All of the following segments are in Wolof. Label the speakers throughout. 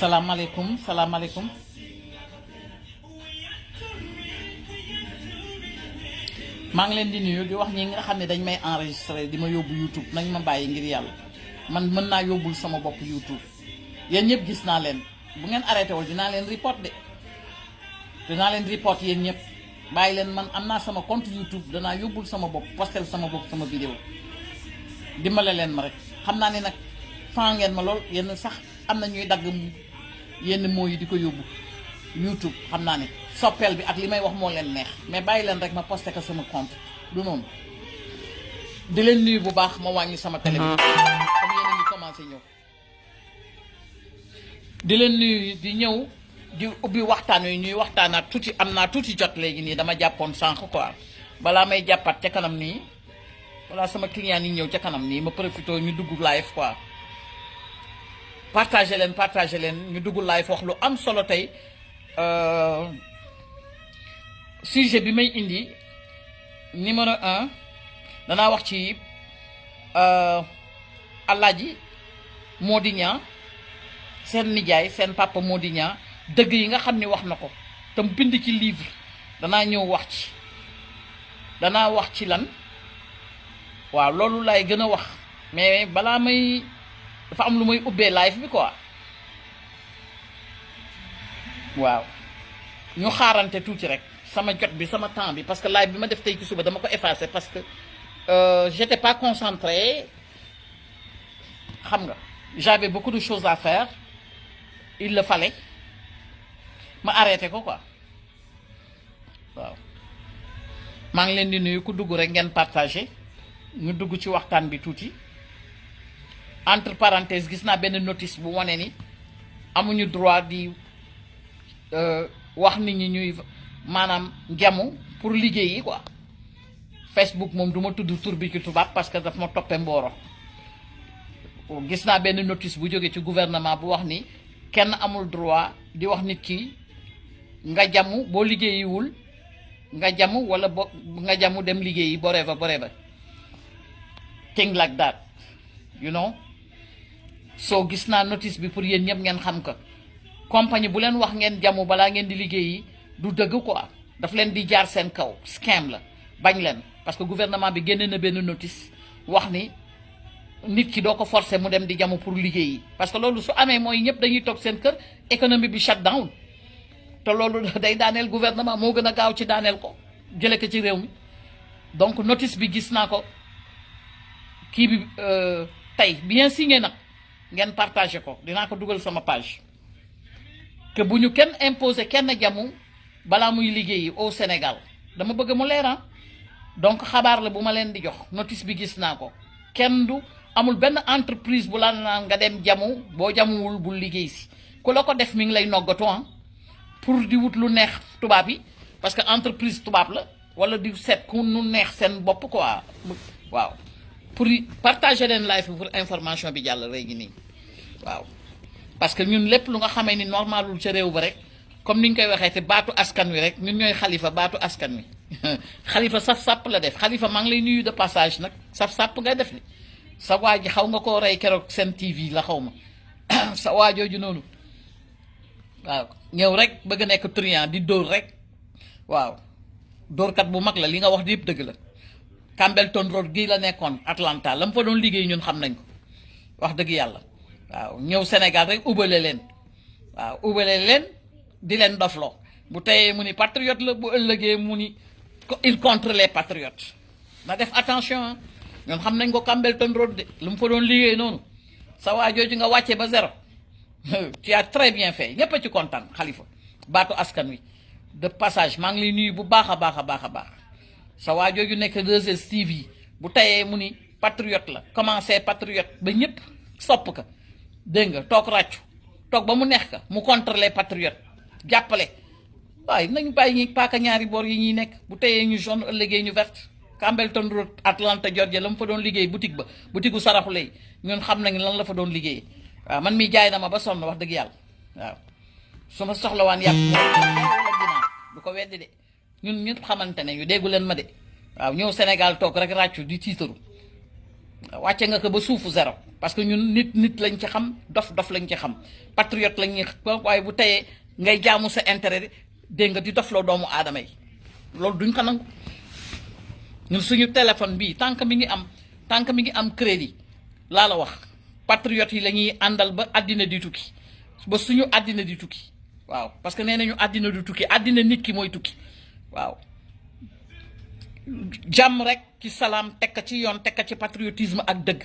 Speaker 1: salaamaaleykum salaamaaleykum maa ngi leen di nuyu di wax ñi nga xam ne dañ may enregistré di ma yóbbu YouTube nañ ma bàyyi ngir yàlla man mën naa yóbbul sama bopp YouTube yéen ñëpp gis naa leen bu ngeen arrêté wul dinaa leen report de dinaa leen report yéen ñëpp bàyyi leen man am naa sama compte YouTube danaa yóbbul sama bopp postel sama bopp sama vidéo dimbale leen ma rek xam naa ne nag fan ngeen ma lool yenn sax am na ñuy dagg yenn moo yi di ko yóbbu YouTube xam naa ne soppeel bi ak li may wax moo leen neex mais bàyyi leen rek ma posté ko sama compte du noonu di leen nuyu bu baax ma wàññi sama télé bi comme yéen a ngi commencé ñëw di leen nuyu di ñëw di ubbi waxtaan wi ñuy waxtaanaat tuuti am naa tuuti jot léegi nii dama jàppoon sànq quoi balaa may jàppaat ca kanam nii walla sama client yi ñëw ca kanam nii ma profité ñu dugg live quoi partagé leen ñu dugg live wax lu am solo tey sujet bi may indi numéro 1 danaa wax ci Alaaji Mody Niang seen nijaay seen papa Mody Niang dëgg yi nga xam ni wax na ko te mu bind ci livre danaa ñëw wax ci lan waaw loolu laay gën a wax mais balaa may dafa am lu may ubbee live bi quoi waaw ñu xaarante tuuti rek sama jot bi sama temps bi parce que live bi ma def tey ci suba dama ko effacé parce que j'étais pas concentré xam nga j'avais beaucoup de choses à faire il le fallait ma arrêté ko quoi waaw maa ngi leen di nuyu ku dugg rek ngeen partagé ñu dugg ci waxtaan bi tuuti entre parenthèses gis naa benn notice bu wane ni amuñu droit di wax nit ñi ñuy maanaam ngemu pour liggéey yi quoi Facebook moom du ma tudd tur bi ci tubaab parce que daf ma toppee mbooro gis naa benn notice bu jóge ci gouvernement bu wax ni kenn amul droit di wax nit ki nga jamu boo liggéeyiwul nga jamu wala nga jamu dem liggéeyi boreeva thing like that you know so gis naa notice bi pour yéen ñëpp ngeen xam ko compagnie bu leen wax ngeen jamu balaa ngeen di liggéeyi du dëgg quoi daf leen di jaar seen kaw scam la bañ leen parce que gouvernement bi génne na benn notice wax ni nit ki doo ko forcer mu dem di jamu pour liggéeyi parce que loolu su amee mooy ñëpp dañuy toog seen kër économie bi shut down te loolu day daaneel gouvernement moo gën a gaaw ci daaneel ko jële ko ci réew mi donc notice bi gis naa ko kii bi tey bien signé nag ngeen partagé ko dinaa ko dugal sama page que bu ñu kenn imposé kenn jamu balaa muy liggéeyi au Sénégal dama bëgg mu leeran donc xabaar la bu ma leen di jox notice bi gis naa ko kenn du amul benn entreprise bu la naan nga dem jamu boo jamuwul bul liggéey si ku la ko def mi ngi lay noggatu pour di wut lu neex tubaab yi parce que entreprise tubaab la wala di seet ku nu neex seen bopp quoi waaw pour partager leen live bi pour information bi jàll léegi nii waaw parce que ñun lépp lu nga xamee ni normalul ca réew ba rek comme ni ñu koy waxee te baatu askan wi rek ñun ñooy xalifa baatu askan wi xalifa saf-sàpp la def xalifa maa ngi lay nuyu de passage nag saf-sàpp nga def ni sa waa ji xaw nga koo rey keroog seen TV la xaw ma sa waajooju noonu waaw ñëw rek bëgg nekk truand di dóor rek waaw dóorkat bu mag la li nga wax di yëpp dëgg la Campbellton Road gii la nekkoon Atlanta la mu fa doon liggéey ñun xam nañ ko wax dëgg yàlla waaw ñëw Sénégal rek ubale leen waaw ubale leen di leen dofloo bu teyee mu ni patriote la bu ëllëgee mu ni il contre les patriotes na def attention ñun xam nañ ko Campbellton Road de lu mu fa doon liggéey noonu sa waa jooju nga wàcce ba zéro tu as très bien fait ñëpp a ci kontaan xalifa baatu askan wi de passage maa ngi lay nuyu bu baax a baax a baax a baax sa waa jooju nekk 2STV bu teyee mu ni patriote la commencé patriote ba ñëpp sopp ka dégg nga toog ràccu toog ba mu neex ka mu contre les patriotes jàppale waaye nañu bàyyi ñi paaka ñaari boor yi ñuy nekk bu teyee ñu jaune ëllëgee ñu verte Campbellton Road Atlanta Georgia la mu fa doon liggéey boutique ba boutique gu saraxu lay ñun xam nañ lan la fa doon liggéey waaw man mi jaay na ma ba sonn wax dëgg yàlla waaw su ma soxlawaan yàpp wala dinaa du ko weddi de ñun ñëpp xamante ne ñu déggu leen ma de waaw ñëw Sénégal toog rek ràccu di tiitaru wàcce nga ko ba suufu zéro parce que ñun nit lañ ci xam dof lañ ci xam patriote lañ ñi waaye bu teyee ngay jaamu sa intérêt dégg nga di dofloo doomu aadama yi loolu duñ ko nangu. ñun suñu téléphone bii tant que mi ngi am crédit laa la wax patriote yi la ñuy àndal ba àddina di tukki ba suñu àddina di tukki waaw parce que nee nañu àddina du tukki àddina nit ki mooy tukki waaw. jàmm rek ci salaam tekk ci yoon tekk ci patriotisme ak dëgg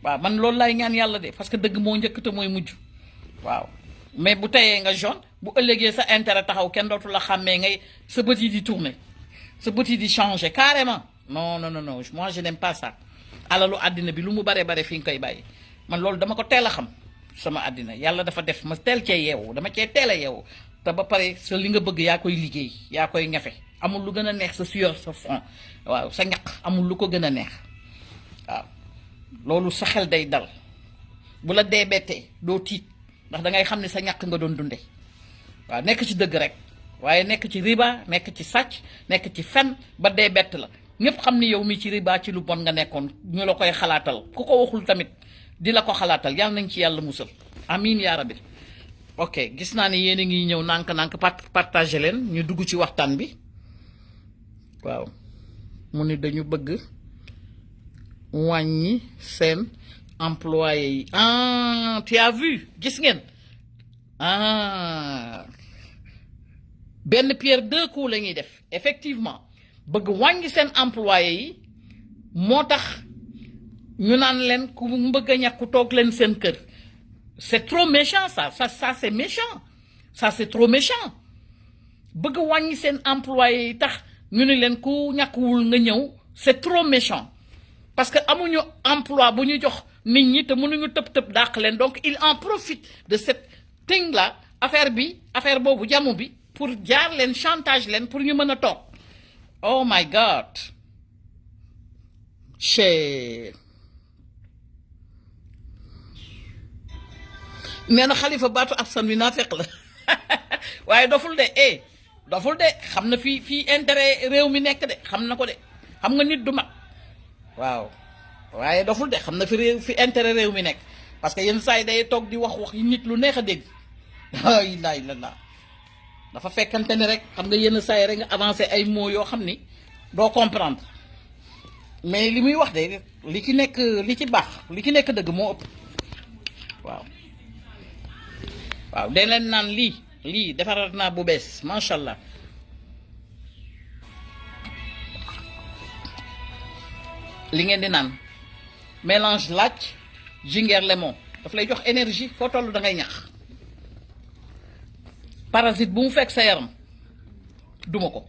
Speaker 1: waaw man loolu laay ñaan yàlla de parce que dëgg moo njëkk te mooy mujj waaw. mais bu teyee nga jaune bu ëllëgee sa intérêt taxaw kenn dootu la xàmmee ngay sa bët yi di tourner sa bët yi di changer carrément non moi je n'aime pas ça. alalu àddina bi lu mu bare fi nga koy bàyyi man loolu dama ko teel a xam sama àddina yàlla dafa def ma teel cee yeewu dama cee teel a yeewu te ba pare sa li nga bëgg yaa koy liggéey yaa koy ñafe amul lu gën a neex sa sueur sa fond waaw sa ñaq amul lu ko gën a neex waaw loolu sa xel day dal bu la dee bettee doo tiit ndax da ngay xam ne sa ñaq nga doon dunde waaw nekk ci dëgg rek waaye nekk ci riba nekk ci sàcc nekk ci fen ba dee bett la ñëpp xam ni yow mi ci riba ci lu bon nga nekkoon ñu la koy xalaatal ku ko waxul tamit di la ko xalaatal yàlla nañ ci yàlla musal amiin yaa rabbi. ok gis naa ne yéen a ngi ñëw nànk partagé leen ñu dugg ci waxtaan bi waaw mu ni dañu bëgg wàññi seen employé yi tu as vu gis ngeen benn pierre deux coups la ñuy def effectivement bëgg wàññi seen employé yi moo tax ñu naan leen ku bëgg a ñàkk toog leen seen kër c'est trop méchant ça c'est méchant ça c'est trop méchant bëgg wàññi seen employé yi tax ñu ne leen ku ñàkkwul nga ñëw c'est trop méchant parce que amuñu emploi bu ñu jox nit ñi te mënuñu tëb dàq leen donc il en profite de cette thing là affaire boobu jamu bi pour jaar leen chantage leen pour ñu mën a toog oh my god che nee na Xalifa baatu askan wi naa fekk la waaye doful de xam na fii intérêt réew mi nekk de xam na ko de xam nga nit du mag waaw waaye doful de xam na fi intérêt réew mi nekk parce que yenn saa yi day toog di wax yi nit lu neex a dégg ay laay la dafa fekkante ne rek xam nga yenn saa yi rek nga avancé ay mots yoo xam ni doo comprendre mais li muy wax de li ci nekk dëgg moo ëpp waaw dañ leen naan lii defarat naa bu bees macha allah li ngeen di naan mélange laaj jingeer lemon daf lay jox énergie foo toll da ngay ñax parasite bu mu fekk sa yaram duma ko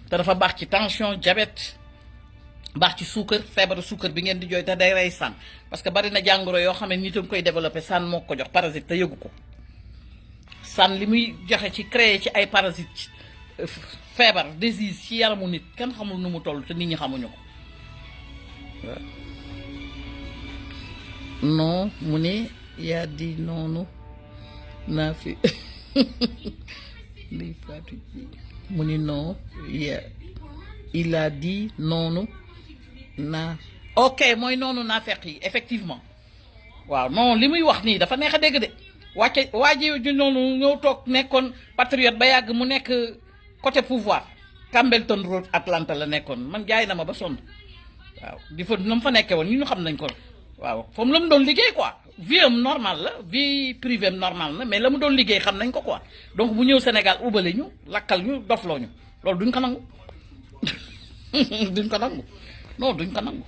Speaker 1: te dafa baax ci tension diabète baax ci suukar feebaru suukar bi ngeen di jooy te day rey sànn parce que bari na jàngoro yoo xam ne nit a ngi koy développé sànn moo ko jox parasite te yëgu ko sànn li muy joxe ci créer ci ay parasite feebar disease ci yaramu nit kenn xamul nu mu toll te nit ñi xamuñu ko non mu ne yaa di noonu naa fi li Fatou mu ni non il a dit noonu naa ok mooy noonu naa fekk yi effectivement waaw non li muy wax nii dafa neex a dégg de waa ji noonu ñëw toog nekkoon patriote ba yàgg mu nekk côté pouvoir Campbellton Road Atlanta la nekkoon man jaay na ma ba sonn waaw di fa na mu fa nekkee woon ñu xam nañ ko waaw foofu la mu doon liggéey quoi vie am normal la vie privée am normal na mais la mu doon liggéey xam nañ ko quoi donc bu ñëw Sénégal ubale ñu lakkal ñu dofloo ñu loolu duñ ko nangu duñ ko nangu non duñ ko nangu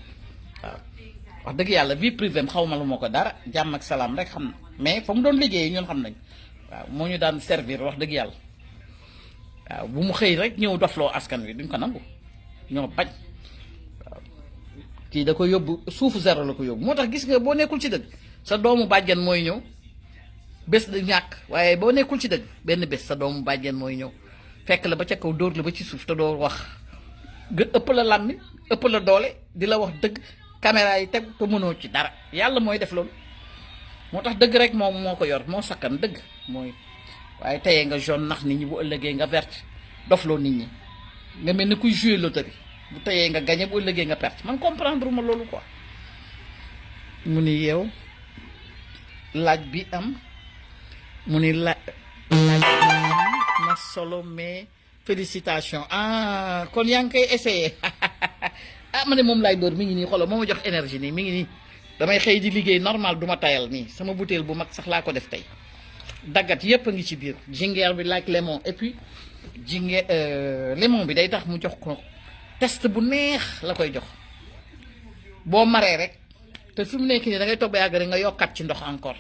Speaker 1: waaw wax dëgg yàlla vie privée am xaw ma lu ma ko dara jàmm ak salaam rek xam na mais fa mu doon liggéey ñun xam nañ waaw moo ñu daan servir wax dëgg yàlla waaw bu mu xëy rek ñëw dofloo askan wi duñ ko nangu ñoo bañ waaw kii da ko yóbbu suufu zéro la ko yóbbu moo tax gis nga boo nekkul ci dëgg sa doomu bàjjen mooy ñëw bés di ñàkk waaye boo nekkul ci dëgg benn bés sa doomu bàjjen mooy ñëw fekk la ba ca kaw dóor la ba ci suuf te doo wax ëpp la làmmi ëpp la doole di la wax dëgg caméra yi teg te mënoo ci dara yàlla mooy def loolu moo tax dëgg rek moom moo ko yor moo sakkan dëgg mooy waaye teyee nga jaune nax nit ñi bu ëllëgee nga verte dofloo nit ñi nga mel ni kuy jouer loterie bu teyee nga gagné bu ëllëgee nga perte man comprendre ma loolu quoi mu ni yow laaj bi am mu ni laaj bi am na solo mais félicitation ah kon yaa ngi koy essayé ah ma ne moom laay dóor mi ngi nii xoolal moo ma jox énergie nii mi ngi nii damay xëy di liggéey normal duma tayal nii sama butéel bu mag sax laa ko def tey daggat yépp a ngi ci biir jingeer bi like lemon et puis jinge lemon bi day tax mu jox ko test bu neex la koy jox boo maree rek te fi mu nekk nii da ngay toog ba yàgg rek nga yokkat ci ndox encore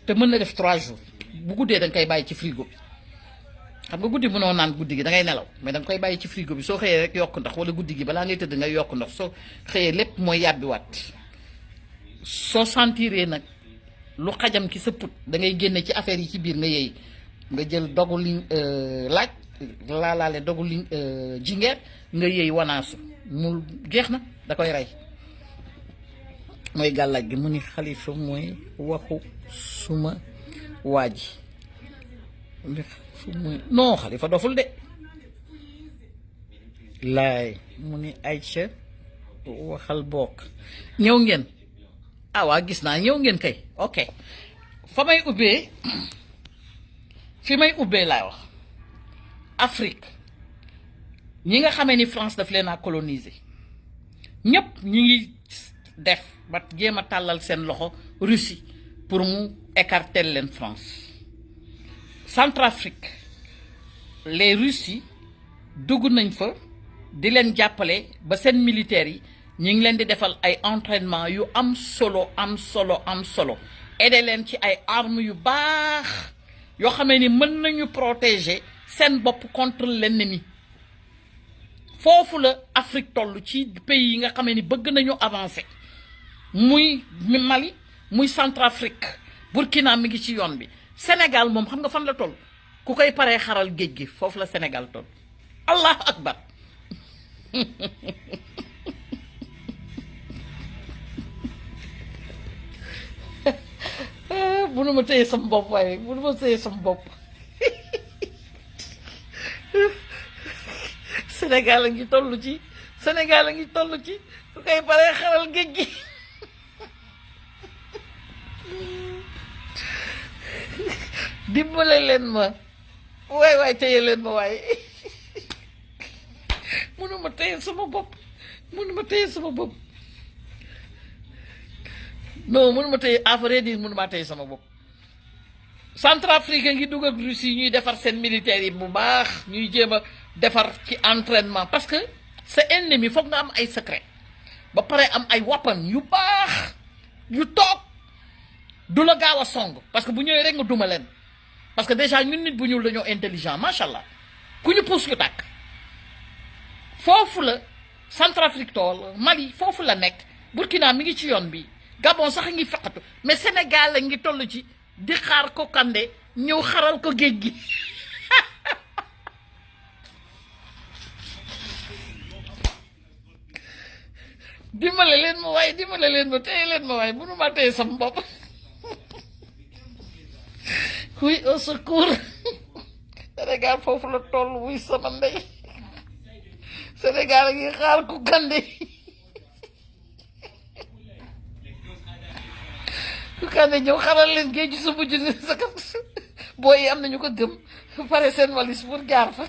Speaker 1: te mën na def 3 jours bu guddee da nga koy bàyyi ci frigo bi xam nga guddi mënoo naan guddi gi da ngay nelaw mais da nga koy bàyyi ci frigo bi soo xëyee rek yokk ndox wala guddi gi balaa ngay tëdd nga yokk ndox soo xëyee lépp mooy yàbbiwaat soo sentiree nag lu xajam ci sa put da ngay génne ci affaire yi ci biir nga yëy nga jël dogu li laaj laalaale dogu li jingeer nga yëy wanaasu mu jeex na da koy rey mooy gàllaaj gi mu ni xalifa mooy waxu suma waa ji non xalifa doful de laay mu ni Aïcha waxal bokk ñëw ngeen ah waa gis naa ñëw ngeen kay ok fa may ubbee fi may ubbee laay wax Afrique ñi nga xamee ni France daf leen a coloniser ñépp ñi ngi def ba jéem a tàllal seen loxo Russie pour mu écarter leen France Centrafrique les Russes yi dugg nañ fa di leen jàppale ba seen militaires yi ñu ngi leen di defal ay entraînement yu am solo aider leen ci ay armes yu baax yoo xamee ni mën nañu protéger seen bopp contre l'ennemi foofu la Afrique toll ci pays yi nga xamee ni bëgg nañu avancer muy Mali muy Centrafrique Burkina mi ngi ci yoon bi Sénégal moom xam nga fan la toll ku koy paree xaral géej gi foofu la Sénégal toll allahu akbar bunu ma téye sama bopp waaye bunu ma téye sama bopp Sénégal a ngi toll ci ku koy paree xaral géej gi dimbale leen ma waay téye leen ma waaye mënuma téye sama bopp non mënuma téye à vrai dire mënuma téye sama bopp Centrafrique ngi dugg ak Russie ñuy defar seen militaires yi bu baax ñuy jéem a defar ci entraînement parce que sa ennemi foog nga am ay secret ba pare am ay weapon yu baax yu toog du la gaaw a song parce que bu ñëwee rek nga duma leen parce que déjà ñun nit bu ñuul dañoo intelligent macha allah ku ñu pousse ñu tàkk foofu la Centrafrique tool Mali foofu la nekk Burkina mi ngi ci yoon bi Gabon sax a ngi feqatu mais Sénégal la ngi toll ci di xaar ko Kandé ñëw xaral ko géej gi dimbale leen ma téye leen ma waaye mënu ma téye sama bopp oui au secours Sénégal foofu la toll wuy sama ndey Sénégal a ngi xaar ku Kandé ku Kandé ñëw xaral leen géej gi su mujj ni sa kat booy yi am nañu ko gëm pare seen walis pour jaar fa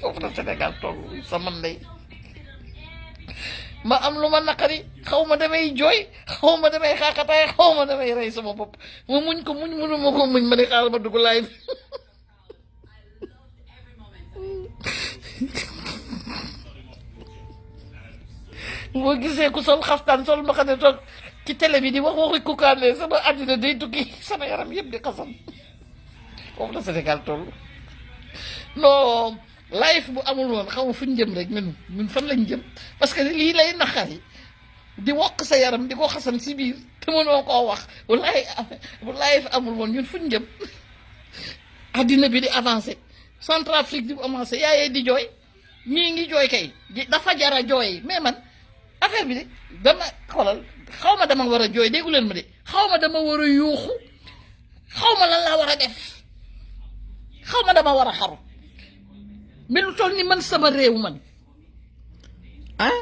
Speaker 1: foofu la Sénégal toll wuy sama ndey ma am lu ma naqari xaw ma damay jooy xaw ma damay xaaxataay xaw ma damay rey sama bopp ma muñ ko muñ mënuma ko muñ ma ne xaaral ma dugg live boo gisee ku sol xaftaan sol ma xam ne toog ci télé bi di wax waxi kukaane sama àddina day tukki sama yaram yëpp di xasan foofu la Sénégal toll non life bu amul woon xaw ma fu ñu jëm rek ñun fan lañ jëm parce que lii lay naqari di wokk sa yaram di ko xasan si biir te mënoo koo wax bu life amul woon ñun fu ñu jëm addina bi di avancé Centrafrique di avancé yaayee di jooy ñii ngi jooy kay dafa jara jooy mais man affaire bi de dama xoolal xaw ma dama war a jooy déggu leen ma de xaw ma dama war a yuuxu xaw ma lan laa war a def xaw ma dama war a xaru mais lu toll ni man sama réew man ah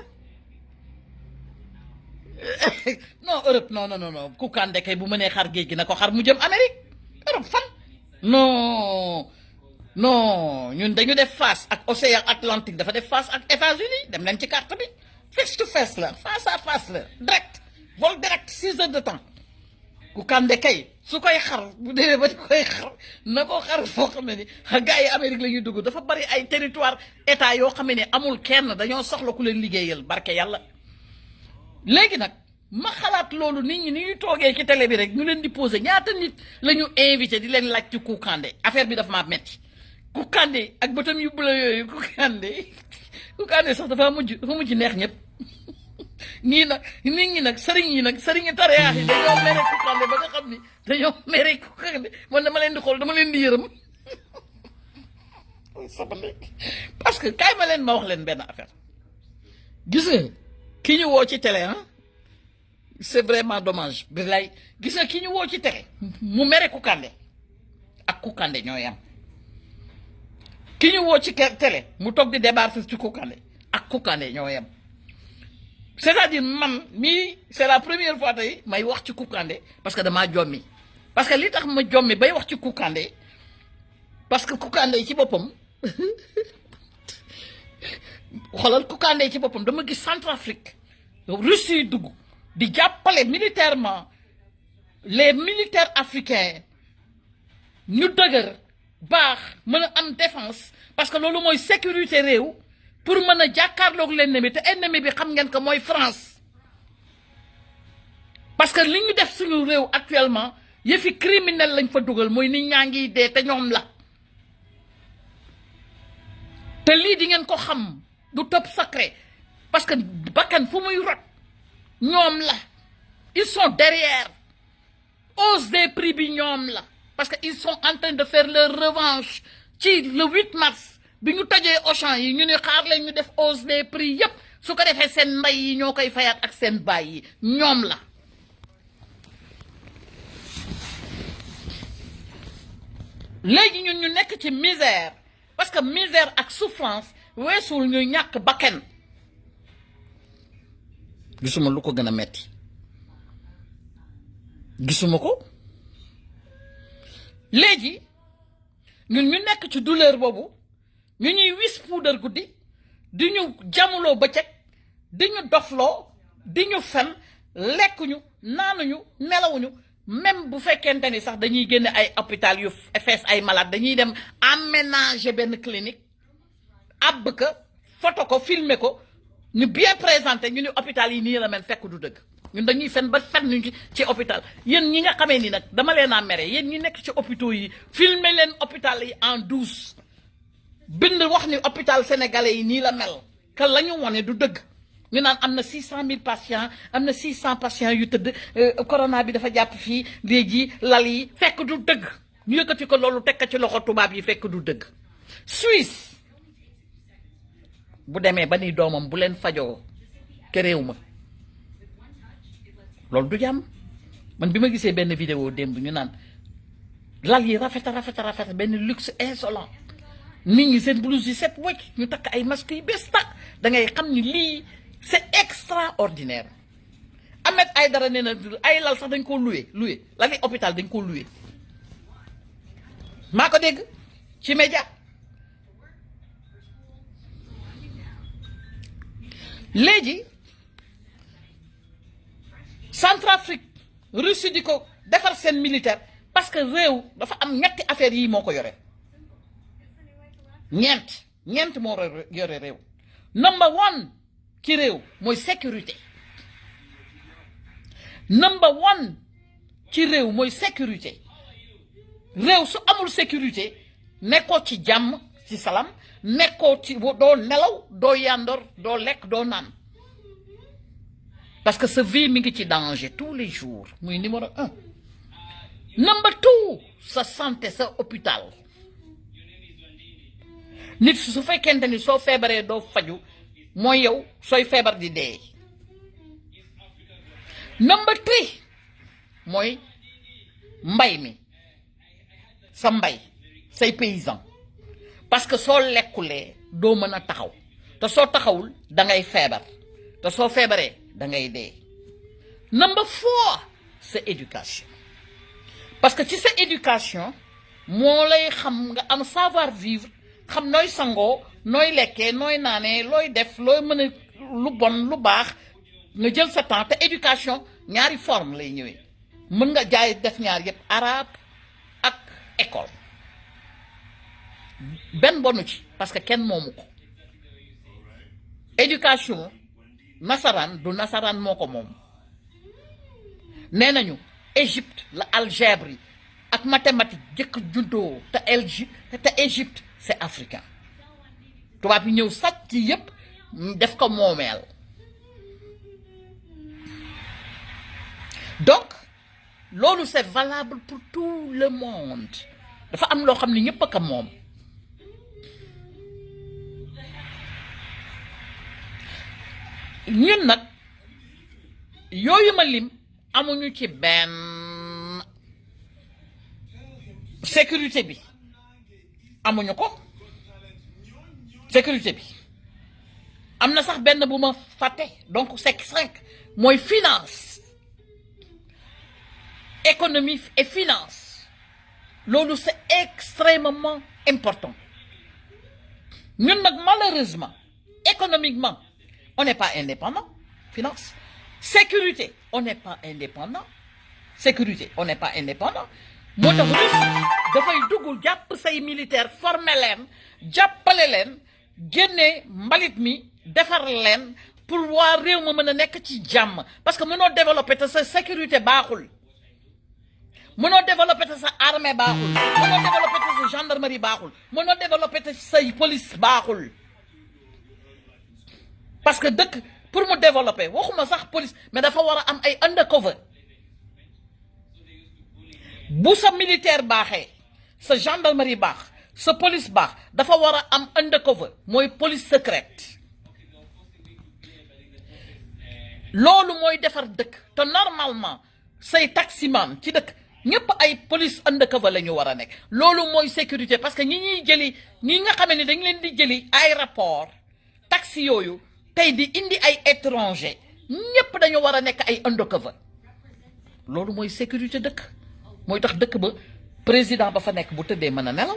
Speaker 1: non Europe non Kounkandé kay bu mënee xar géej gi na ko xar mu jëm Amérique Europe fan non non ñun dañu def face ak océan Atlantique dafa def face ak États-Unis dem leen ci carte bi face to face la face à face la direct vol direct 6 heures de temps Kounkandé kay su koy xar bu demee ba koy xar na ko xar foo xam ne ni gars yi Amérique la ñuy dugg dafa bari ay territoire état yoo xam ne amul kenn dañoo soxla ku leen liggéeyal barke yàlla. léegi nag ma xalaat loolu nit ñi ni ñuy toogee ci télé bi rek ñu leen di posé ñaata nit la ñu invité di leen laaj ci Kounkandé affaire bi dafa maa metti Kounkandé ak bëtam yu bula yooyu Kounkandé sax dafa mujj neex ñëpp ñii nag nit ñi nag sëriñ tariyaax yi dañoo mere Kounkandé ba nga xam ni dañoo mere Kounkandé man dama leen di xool dama leen di yërëm parce que kaay ma wax leen benn affaire gis nga ki ñu woo ci télé c'est vraiment dommage bi lay gis nga ki ñu woo ci télé mu mere Kounkandé ak Kounkandé ñooy am ki ñu woo ci télé mu toog di débattre ci Kounkandé ak Kounkandé ñooy am c'est-à-dire man mii c'est la première fois tey may wax ci Kounkandé parce que damaa jommi parce que li tax ma jommi bay wax ci Kounkandé parce que Kounkandé ci boppam xoolal Kounkandé ci boppam dama gis Centrafrique Russie dugg di jàppale militairement les militaires africains ñu dëgër baax mën a am défense parce que loolu mooy sécurité réew pour mën a jàkkaarloog l'ennemi te ennemi bi xam ngeen ko mooy France parce que li ñu def suñu réew actuellement yëfi criminel lañ fa dugal mooy nit ñaa ngi dee te ñoom la te lii di ngeen ko xam du top secret parce que bakkan fu muy rot ñoom la ils sont derrière hausse des prix bi ñoom la parce que ils sont en train de faire leur revanche ci le 8 mars bi ñu tojee Auchan yi ñu ne xaar leen ñu def hausse des prix yépp su ko defee seen ndey yi ñoo koy fayaat ak seen baay yi ñoom la léegi ñun ñu nekk ci misère parce que misère ak souffrance weesul ñu ñàkk bakken gisuma lu ko gën a metti gisuma ko léegi ñun ñu nekk ci douleur boobu ñu ñuy wis puudar guddi di ñu jamuloo bëccëg di ñu dofloo di ñu fen lekkuñu naanuñu nelawuñu même bu fekkente ni sax dañuy génne ay hôpital yu fees ay malade dañuy dem aménager benn clinique àbb ko photo ko filmer ko ñu bien présenté ñu ni hôpital yi nii la mel fekk du dëgg ñun dañuy fen ba fen ñu ci hôpital yéen ñi nga xamee ni nag dama leen a mere yéen ñi nekk ci hôpitaux yi filmer leen hôpital yi en douce bind wax ni hôpital sénégalais yi nii la mel que la ñu wane du dëgg ñu naan am na 600 000 patients am na 600 patients yu tëdd corona bi dafa jàpp fii léegi lal yi fekk du dëgg ñu yëkkati ko loolu teg ko ci loxo tubaab yi fekk du dëgg Suisse bu demee ba ni doomam bu leen fajoo ke réew ma loolu du jàmm man bi ma gisee benn vidéo démb ñu naan lal yi rafet benn luxe insolent nit ñi seen blouse yi set wecc ñu takk ay masques yi bees tax da ngay xam ni lii c'est extraordinaire Ahmed Aïdara nee na ay lal sax dañ koo loué lali hôpital dañ koo loué maa ko dégg ci média léegi Centrafrique Russie di ko defar seen militaire parce que réew dafa am ñetti affaire yi moo ko yore ñeent moo yore réew number one ci réew mooy sécurité number one ci réew mooy sécurité réew su amul sécurité nekkoo ci jàmm ci salaam nekkoo ci doo nelaw doo yàndoor doo lekk doo naan parce que sa vie mi ngi ci danger tous les jours muy numéro 1 number 2 sa santé sa hôpital nit su fekkente ni soo feebaree doo faju mooy yow sooy feebar di dee number 3 mooy mbay mi sa mbay say paysan parce que soo lekkulee doo mën a taxaw te soo taxawul da ngay feebar te soo feebaree da ngay dee Number 4 c'est éducation parce que ci sa éducation moo lay xam nga am savoir vivre xam nooy sangoo nooy lekkee nooy naanee looy def looy mën a lu bon lu baax nga jël sa temps te éducation ñaari forme lay ñëwee mën nga jaay def ñaar yëpp arabe ak école benn bonu ci parce que kenn moomu ko éducation nasaraan du nasaraan moo ko moom nee nañu Égypte la algèbre yi ak mathématique jëkk juddoo te Égypte c'est africain tubaab yi ñëw sàcc ci yépp def ko moomeel donc loolu c'est valable pour tout le monde dafa am loo xam ne ñépp a ko moom ñun nag yooyu ma lim amuñu ci benn sécurité bi amuñu ko sécurité bi am na sax benn bu ma fàtte donc c'est 5 mooy finance économie et finance loolu c'est extrêmement important ñun nag malheureusement économiquement on n'est pas indépendant finance sécurité on n'est pas indépendant sécurité on n'est pas indépendant moo tax Russie dafay dugg jàpp say militaire former leen jàppale leen génne mbalit mi defar leen pour waa réew ma mën a nekk ci jàmm parce que mënoo développer te sa sécurité baaxul mënoo développer te sa armée baaxul mënoo développer te sa gendarmerie baaxul mënoo développer te say police baaxul parce que dëkk pour mu développer waxuma sax police mais dafa war a am ay undercover bu sa militaire baaxee sa gendarmerie baax sa police baax dafa war a am undercover mooy police secrète loolu mooy defar dëkk te normalement say taximan ci dëkk ñëpp ay police undercover la ñu war a nekk loolu mooy sécurité parce que ñi ñuy jëli ñi nga xam ne dañ leen di jëli aéroport taxi yooyu tey di indi ay étranger ñëpp dañu war a nekk ay undercover loolu mooy sécurité dëkk mooy tax dëkk ba président ba fa nekk bu tëddee mën a nelaw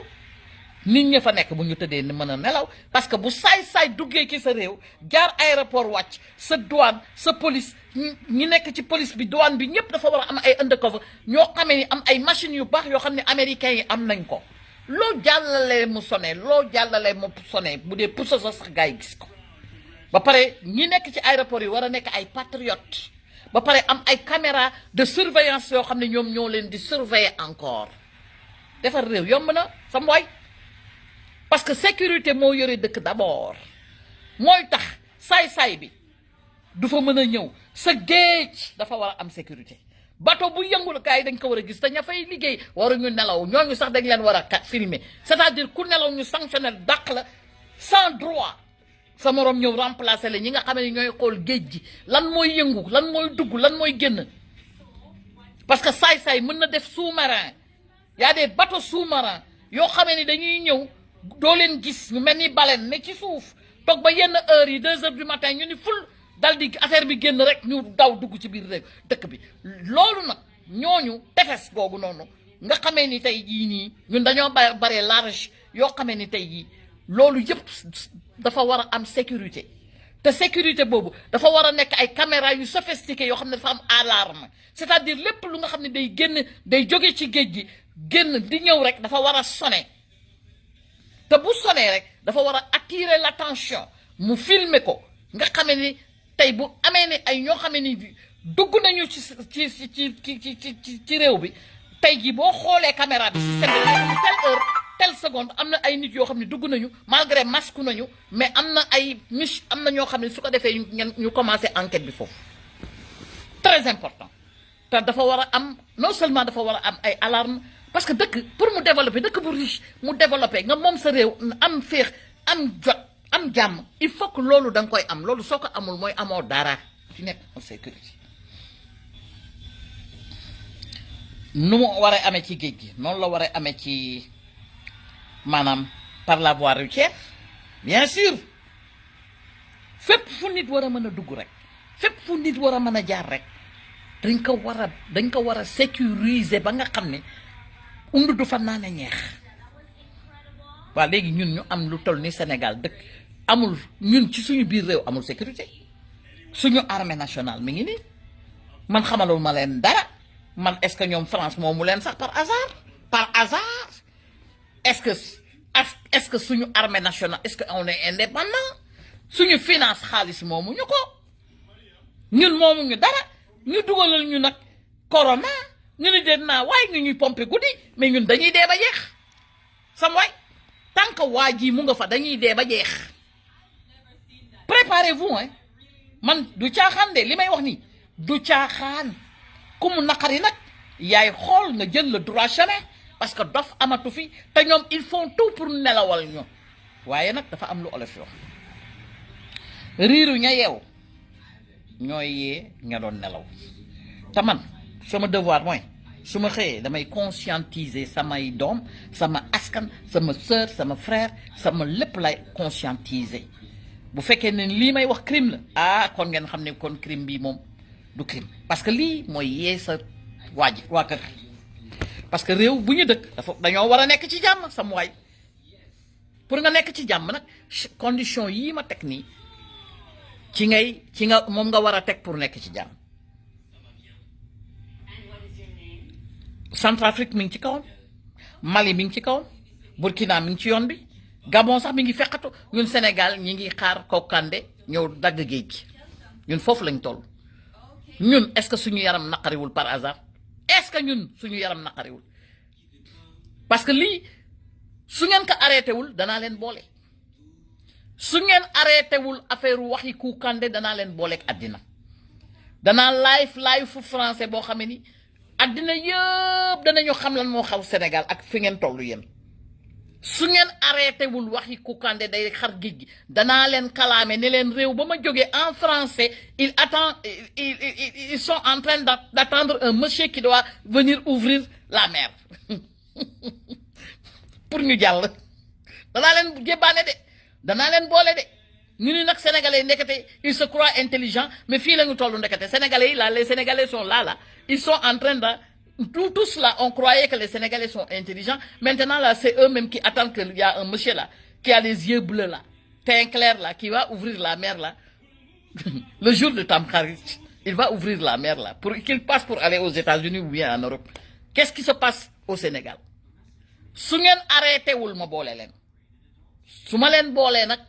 Speaker 1: nit ña fa nekk bu ñu tëddee mën a nelaw parce que bu saay-saay duggee ci sa réew jaar aéroport wàcc sa douane sa police ñi nekk ci police bi douane bi ñëpp dafa war a am ay undercover ñoo xamee ni am ay machines yu baax yoo xam ne américains yi am nañ ko loo jàllalee mu sonné loo jàllalee mu sonné bu dee pour sa sax gars yi gis ko ba pare ñi nekk ci aéroport yi war a nekk ay patriotes ba pare am ay caméra de surveillance yoo xam ne ñoom ñoo leen di surveiller encore defar réew yomb na sam waay parce que sécurité moo yore dëkk d'abord mooy tax saay-saay bi du fa mën a ñëw sa géej dafa war a am sécurité bateau bu yëngul kaay dañ ko war a gis te ña fay liggéey waruñu nelaw ñooñu sax dañ leen war a filmer c'est-à-dire ku nelaw ñu sanctionner dàq la sans droit sa moroom ñëw remplacer la ñi nga xam ne ñooy xool géej gi lan mooy yëngu lan mooy dugg lan mooy génn parce que saay-saay mën na def sous-marin y a des bateaux sous-marins yoo xamee ni dañuy ñëw doo leen gis ñu mel ni baleine ne ci suuf toog ba yenn heures yi 2 heures du matin ñu ni ful dal di affaire bi génn rek ñu daw dugg ci biir réew dëkk bi loolu nag ñooñu tefes googu noonu nga xamee ni tey jii nii ñun dañoo bare large yoo xamee ni tey jii loolu yëpp dafa war a am sécurité te sécurité boobu dafa war a nekk ay caméra yu sophistiqué yoo xam ne dafa am alarme c'est-à-dire lépp lu nga xam ne day génn day jóge ci géej gi génn di ñëw rek dafa war a sonné te bu sonné rek dafa war a attirer l'attention mu filmer ko nga xamee ni tey bu amee ni ay ñoo xamee ni dugg nañu ci réew bi tey jii boo xoolee caméra bi système bi nga xam ne telle heure telle seconde am na ay nit yoo xam ne dugg nañu malgré masque nañu mais am na ay am na ñoo xam ne su ko defee ñu commencé enquête bi foofu très important te dafa war a am non seulement dafa war a am ay alarme parce que dëkk pour mu développer dëkk bu riche mu développer nga moom sa réew am féex am jot am jàmm il faut que loolu da nga koy am loolu soo ko amul mooy amoo dara ci nekk en sécurité nu mu war a amee ci géej gi noonu la war a amee ci maanaam par la voie routière bien sûr fépp fu nit war a mën a dugg rek fépp fu nit war a mën a jaar rek dañ ko war a sécuriser ba nga xam ne undu du fa naan ñeex. waa léegi ñun ñu am lu toll ni Sénégal dëkk amul ñun ci suñu biir réew amul sécurité suñu armée nationale mi ngi nii man xamalul ma leen dara man est-ce que ñoom France moomu leen sax par hasard est-ce que suñu armée nationale est-ce que on est indépendant suñu finance xaalis moomu ñu ko ñun moomu ñu dara ñu dugalal ñu nag corona ñu ni den naa waaye ñu ñuy pomper guddi mais ñun dañuy dee ba jeex sam waay tant que waa ji mu nga fa dañuy dee ba jeex préparez-vous hein man du caaxaan de li may wax nii du caaxaan ku mu naqari nag yaay xool nga jël le droit chemin parce que dof amatu fi te ñoom ils font tout pour nelawal ñu waaye nag dafa am lu olof yoo riiru ña yeew ñooy yee ña doon nelaw te man sama devoir mooy su ma xëyee damay conscientiser samay doom sama askan sama sœur sama frère sama lépp lay conscientiser bu fekkee ne lii may wax crime la kon ngeen xam ne kon crime bii moom du crime parce que lii mooy yee sa waa kër parce que réew bu ñu dëkk dañoo war a nekk ci jàmm sam waay pour nga nekk ci jàmm nag condition yii ma teg nii ci nga moom nga war a teg pour nekk ci jàmm. Centrafrique mi ngi ci kawam Mali mi ngi ci kawam Burkina mi ngi ci yoon bi Gabon sax mi ngi fekkatu ñun Sénégal ñi ngi xaar Kokande ñëw dagg géej gi ñun foofu lañ toll ñun est-ce que suñu yaram naqariwul par hasard est-ce que ñun suñu yaram naqariwul parce que lii su ngeen ko arrêté wul danaa leen boole su ngeen arrêté wul affaire waxi Kukande danaa leen booleeg àddina danaa live fu français boo xam ne ni àddina yëpp danañu xam lan moo xaw Sénégal ak fi ngeen tollu yéen su ngeen arrêté wul waxi Kukande day xar géej gi danaa leen kalaame ne leen réew ba ma jógee en français ils sont en train d'attendre un monsieur qui doit venir ouvrir la mer pour ñu jàll danaa leen jébbaane de danaa leen boole de ñu ni nag sénégalais yi ndekete ils se croient intelligents mais fii la ñu toll ndekete sénégalais yi là les sénégalais sont là ils sont en train de tous là on croyait que les sénégalais sont intelligents maintenant là c'est eux-mêmes qui attendent qu'il y a un monsieur là qui a les yeux bleus là teint clair là qui va ouvrir la mer là le jour de Tamkharit il va ouvrir la mer là pour qu'il passe pour aller aux États-Unis ou bien en Europe qu'est-ce qui se passe au Sénégal su ngeen arrêté wul ma boole leen su ma leen boolee nag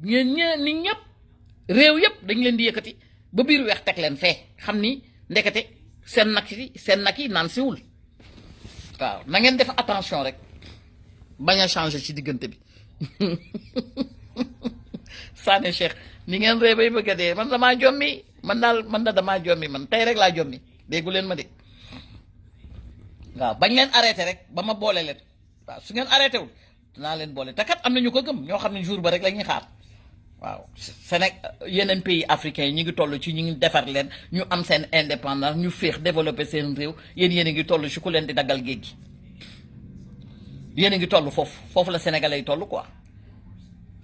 Speaker 1: ñeen nit ñëpp réew yëpp dañ leen di yëkkati ba biir weex teg leen fee xam ni ndekete seen nag yi naan siwul waaw na ngeen def attention rek bañ a changer ci diggante bi Sané Cheikh ni ngeen ree bay bëgg a dee man damaa jommi man damaa jommi man tey rek laa jommi déggu leen ma de waaw bañ leen arrêté rek ba ma boole leen waaw su ngeen arrêté wul dinaa leen boole te kat am na ñu ko gëm ñoo xam ne jour ba rek la ñuy xaar waaw yeneen pays africains yi ñu ngi toll ci ñu ngi defar leen ñu am seen indépendance ñu féex développer seen réew yéen a ngi toll ci ku leen di daggal géej gi yéen a ngi toll foofu la sénégalais yi toll quoi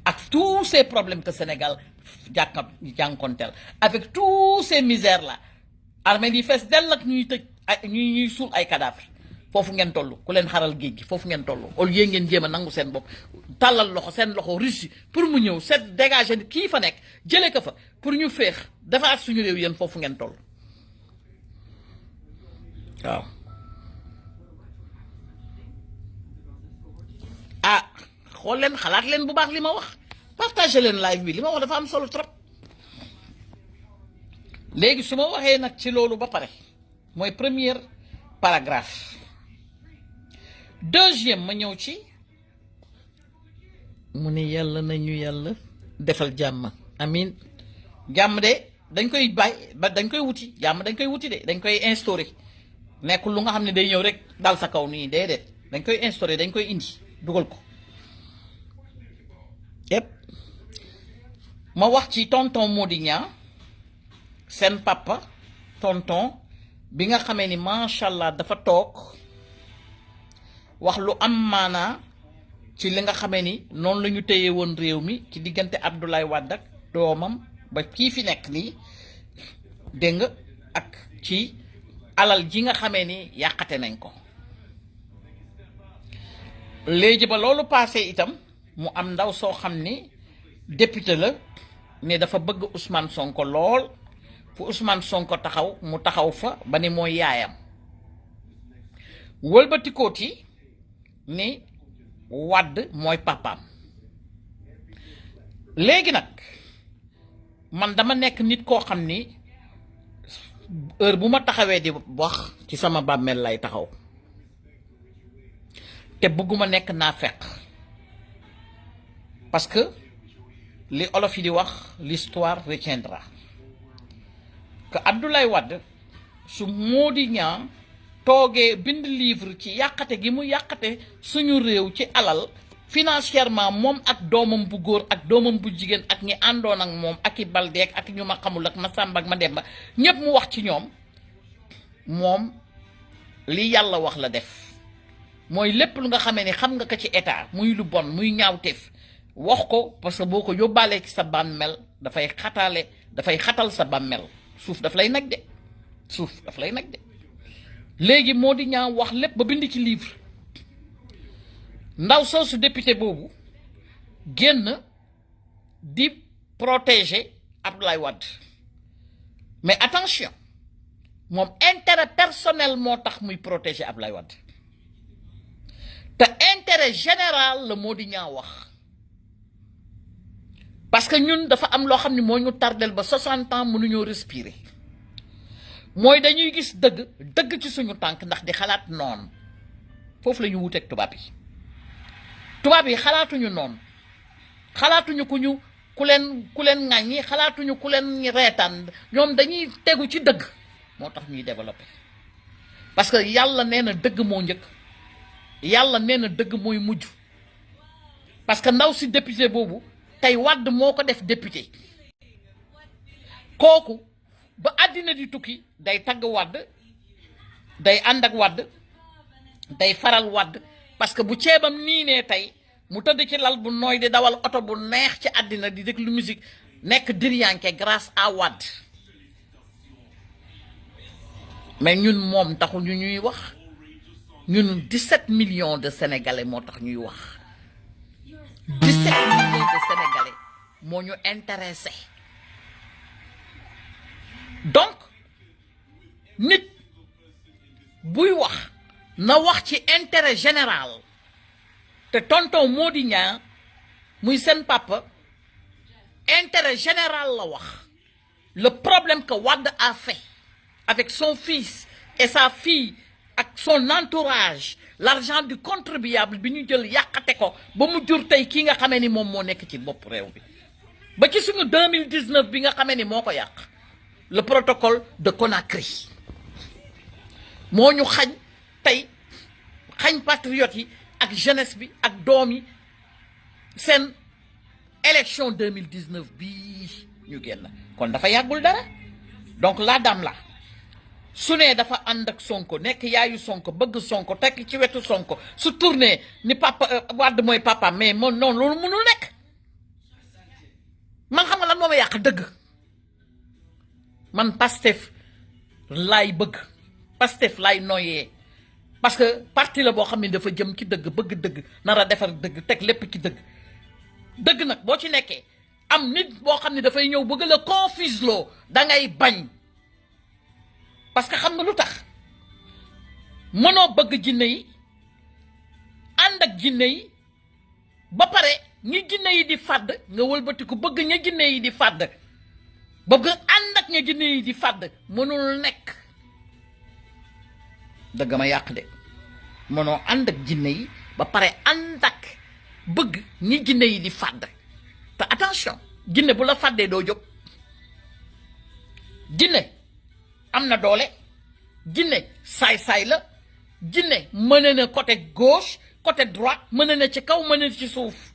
Speaker 1: ak tous ces problèmes que Sénégal jànkonteel avec tous ces misères là armée yi fees dell ak ñuy tëj ñuy suul ay cadavre foofu ngeen toll ku leen xaral géej gi foofu ngeen toll au lieu ngeen jéem a nangu seen bopp tàllal seen loxo Russie pour mu ñëw set dégager kii fa nekk jëlee ko fa pour ñu féex defaat suñu réew yéen foofu ngeen toll waaw. xool leen xalaat leen bu baax li ma wax partagé leen live bi li ma wax dafa am solo trop léegi su ma waxee nag ci loolu ba pare mooy premier paragraphe deuxième ma ñëw ci mu ne yàlla nañu yàlla defal jàmm amin jàmm de dañ koy bàyyi ba dañ koy wuti jàmm dañ koy wuti de dañ koy instaurer nekkul lu nga xam ne day ñëw rek dal sa kaw nii déedéet dañ koy instaurer dañ koy indi dugal ko yépp ma wax ci tonton Mody Niang seen papa tonton bi nga xamee ni macha allah dafa toog wax lu am maanaa ci li nga xamee ni noonu la ñu téye woon réew mi ci diggante Abdoulaye Wade ak doomam ba kii fi nekk nii dégg nga ak ci alal ji nga xamee ni yàqate nañ ko. léegi ba loolu passé itam mu am ndaw soo xam ni député la ne dafa bëgg Ousmane Sonko lool fu Ousmane Sonko taxaw mu taxaw fa ba ni mooy yaayam wëlbatikooti ni Wade mooy papaam. léegi nag man dama nekk nit koo xam ni heure bu ma taxawee di wax ci sama bàmmeel lay taxaw te bëgguma nekk naa fekk parce que li olof yi di wax l'histoire retiendra que Abdoulaye Wade su Mody Niang toogee bind livre ci yàqate gi mu yàqate suñu réew ci alal financièrement moom ak doomam bu góor ak doomam bu jigéen ak ñi àndoon ak moom ak i baldeek ak ñu ma xamul ak ma sàmba ak ma demba ñépp mu wax ci ñoom moom li yàlla wax la def mooy lépp lu nga xamee ni xam nga ko ci état muy lu bon muy ñaawteef wax ko parce que boo ko yóbbaalee ci sa bàmmeel dafay xatal sa bàmmeel suuf daf lay nag de léegi Mody Niang wax lépp ba bind ci livre ndaw soosu député boobu génn di protéger Abdoulaye Wade mais attention moom intérêt personnel moo tax muy protéger Abdoulaye Wade te intérêt général la Mody Niang wax parce que ñun dafa am loo xam ne moo ñu tardel ba 60 ans mënuñoo respirer mooy dañuy gis dëgg ci suñu tànk ndax di xalaat noonu foofu la ñu wuteeg tubaab yi xalaatuñu noonu xalaatuñu ku leen ŋàññi xalaatuñu ku leen reetaan ñoom dañuy tegu ci dëgg moo tax ñuy développé parce que yàlla nee na dëgg moo njëkk yàlla nee na dëgg mooy mujj parce que ndaw si député boobu tey Wade moo ko def député kooku ba àddina di tukki day tagg Wade day ànd ak Wade day faral Wade parce que bu ceebam nii nee tey mu tëdd ci lal bu nooy di dawal oto bu neex ci àddina di déglu musique nekk diryanke grâce à Wade mais ñun moom taxu ñu ñuy wax ñun 17 millions de sénégalais moo tax ñuy wax 17 millions de sénégalais moo ñu intéressé donc nit buy wax na wax ci intérêt général te tonton Mody Niang muy seen papa intérêt général la wax le problème que Wade a fait avec son fils et sa fille ak son entourage l'argent du contribuable bi ñu jël yàqate ko ba mu jur tey kii nga xamee ni moom moo nekk ci bopp réew bi ba ci suñu 2019 bi nga xamee ni moo ko yàq le protocole de Conakry moo ñu xañ tey xañ patriotes yi ak jeunesse bi ak doom yi seen élection 2019 bii ñu génn kon dafa yàggul dara donc la dame la su nee dafa ànd ak Sonko nekk yaayu Sonko bëgg Sonko tekk ci wetu Sonko su tourné ni papa Wade mooy papa mais moom noonu loolu mënul nekk man xam nga lan moo ma yàq dëgg man Pastef laay bëgg Pastef laay noyyee parce que parti la boo xam ne dafa jëm ci dëgg bëgg dëgg nar a defar dëgg teg lépp ci dëgg nag boo ci nekkee am nit boo xam ne dafay ñëw bëgg la confuse loo da ngay bañ parce que xam nga lu tax mënoo bëgg jinne yi ànd ak jinne yi ba pare ñi jinne yi di fàdd nga wëlbatiku bëgg ña jinne yi di fàdd bëgg ànd ak ña jinne yi di fàdd mënul nekk dëgg ma yàq de mënoo ànd ak jinne yi ba pare ànd ak bëgg ñi jinne yi di fàdd te attention jinne bu la fàddee doo jóg jinne am na doole jinne saay-saay la jinne mën na côté gauche côté droite mën na ci kaw mën na ci suuf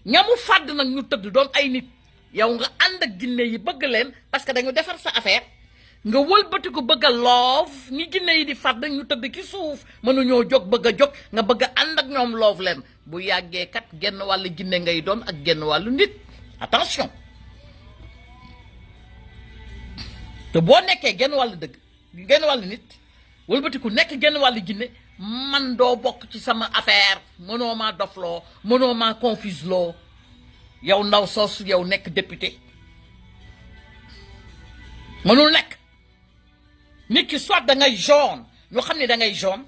Speaker 1: ñamu fàdd nag ñu tëdd doon ay nit yow nga ànd ak jinne yi bëgg leen parce que dañu defar sa affaire nga wëlbati ko bëgg a loof ñi jinne yi di fàdd ñu tëdd ci suuf mënuñoo jóg bëgg a jóg nga bëgg a ànd ak ñoom loof leen bu yàggee kat genn wàllu jinne ngay doon ak genn wàllu nit attention te boo nekkee genn wàllu dëgg genn wàllu nit wëlbatiku nekk genn wàllu Guinée man doo bokk ci sama affaire mënoo maa dofloo mënoo maa confuse loo yow ndaw soosu yow nekk député mënul nekk nit ki soit da ngay jaune ñu xam ne da ngay jaune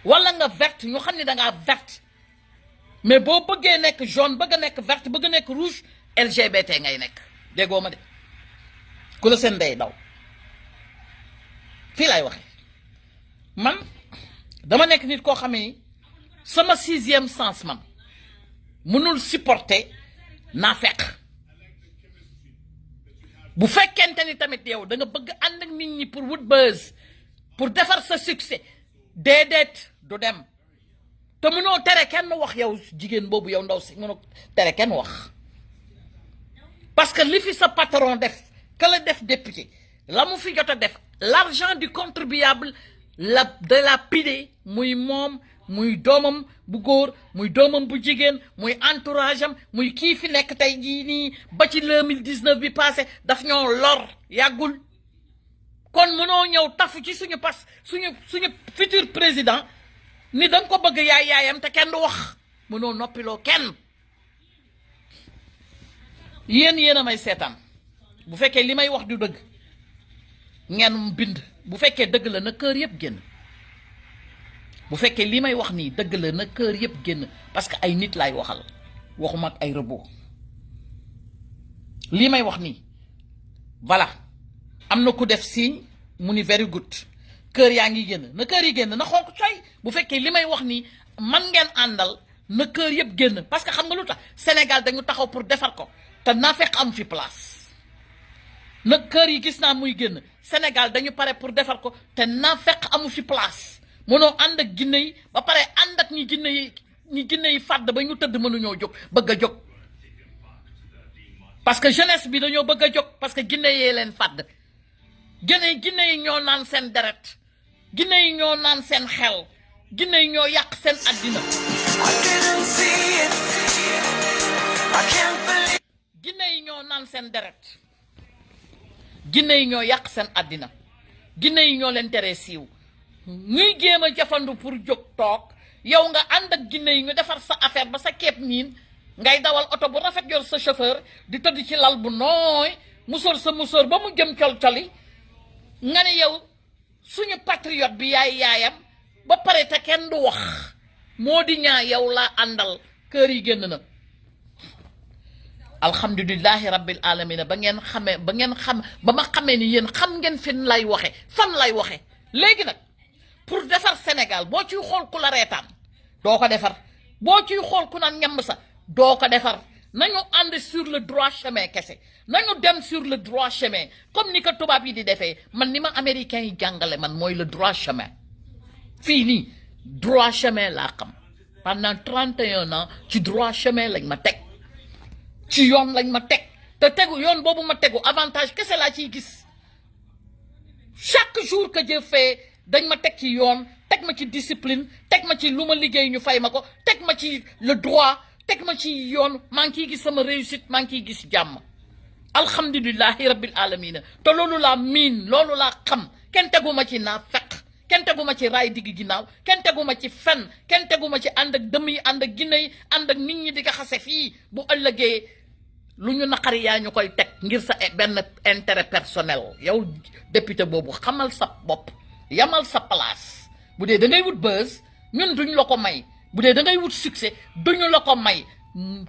Speaker 1: wala nga verte ñu xam ne da ngaa verte mais boo bëggee nekk jaune bëgg a nekk verte bëgg a nekk rouge LGBT ngay nekk déggoo ma de ku la seen ndey daw fii laay waxee man dama nekk nit koo xam ne sama sixième sens man mënul supporter naa fekk bu fekkente ni tamit yow da nga bëgg ànd ak nit ñi pour wut buzz pour defar sa succès déedéet du dem te mënoo tere kenn wax yow jigéen boobu yow ndaw si mënoo tere kenn wax parce que li fi sa patron def que la def député la mu fi jot a def l'argent du contribuable de la pide muy moom muy doomam bu góor muy doomam bu jigéen muy entourage am muy kii fi nekk tey jii nii ba ci 2019 bi passé daf ñoo lor yàggul kon mënoo ñëw tafu ci suñu suñu futur président ni da nga ko bëgg yaayam te kenn du wax mënoo noppiloo kenn yéen a may seetaan bu fekkee li may wax du dëgg ngeen bind bu fekkee dëgg la na kër yëpp génn bu fekkee li may wax nii dëgg la na kër yëpp génn parce que ay nit laay waxal waxuma ak ay rëboo li may wax nii voilà am na ku def signe mu ni very good kër yaa ngi génn na kër yi génn na xonq coy bu fekkee li may wax nii man ngeen àndal na kër yëpp génn parce que xam nga lu tax Sénégal dañu taxaw pour defar ko te naa fekk am fi place na kër yi gis naa muy génn Sénégal dañu pare pour defar ko te naa fekk amu fi place mënoo ànd ak Guinée yi ba pare ànd ak ñi Guinée yi fàdd ba ñu tëdd mënuñoo jóg bëgg a jóg parce que jeunesse bi dañoo bëgg a jóg parce que Guinée yee leen fàdd Guinée yi ñoo naan seen deret Guinée yi ñoo naan seen xel Guinée yi ñoo yàq seen àddina Guinée yi ñoo naan seen deret Guinée yi ñoo yàq seen àddina Guinée yi ñoo leen teree siiw ñuy jéem a jafandu pour jóg toog yow nga ànd ak Guinée yi ñu defar sa affaire ba sa keeb niin ngay dawal oto bu rafet yor sa chauffeur di tëdd ci lal bu nooy musóor sa musóor ba mu jëm col-coli nga ne yow suñu patriote bi yaayam ba pare te kenn du wax moo di ñaa yow laa àndal kër yi génn na alhamdulillahi rabbil alamina ba ma xamee ni yéen xam ngeen fan lay waxe léegi nag pour defar Sénégal boo ciy xool ku la reetaan doo ko defar boo ciy xool ku naan ñamb sa doo ko defar nañu ànd sur le droit chemin kese nañu dem sur le droit chemin comme ni ko tubaab yi di defee man ni ma américain yi jàngale man mooy le droit chemin fii nii droit chemin laa xam pendant 31 ans ci droit chemin lañ ma teg ci yoon lañ ma teg te tegu yoon boobu ma tegu avantage kese laa ciy gis chaque jour que Dieu fait dañ ma teg ci yoon teg ma ci discipline teg ma ci lu ma liggéey ñu fay ma ko teg ma ci le droit teg ma ci yoon maa ngi ciy gis sama réussite maa ngi ciy gis jàmm alhamdulillahi rabbil alamina te loolu laa miin loolu laa xam kenn teguma ci naa fekk kenn teguma ci raay digg ginnaaw kenn teguma ci fen kenn teguma ci ànd ak dëmm yi ànd ak ginne yi ànd ak nit ñi di nga xase fii bu ëllëgee lu ñu naqari yaa ñu koy teg ngir sa benn intérêt personnel yow député boobu xamal sa bopp yamal sa place bu dee da ngay wut buzz ñun duñ la ko may bu dee da ngay wut succès duñu la ko may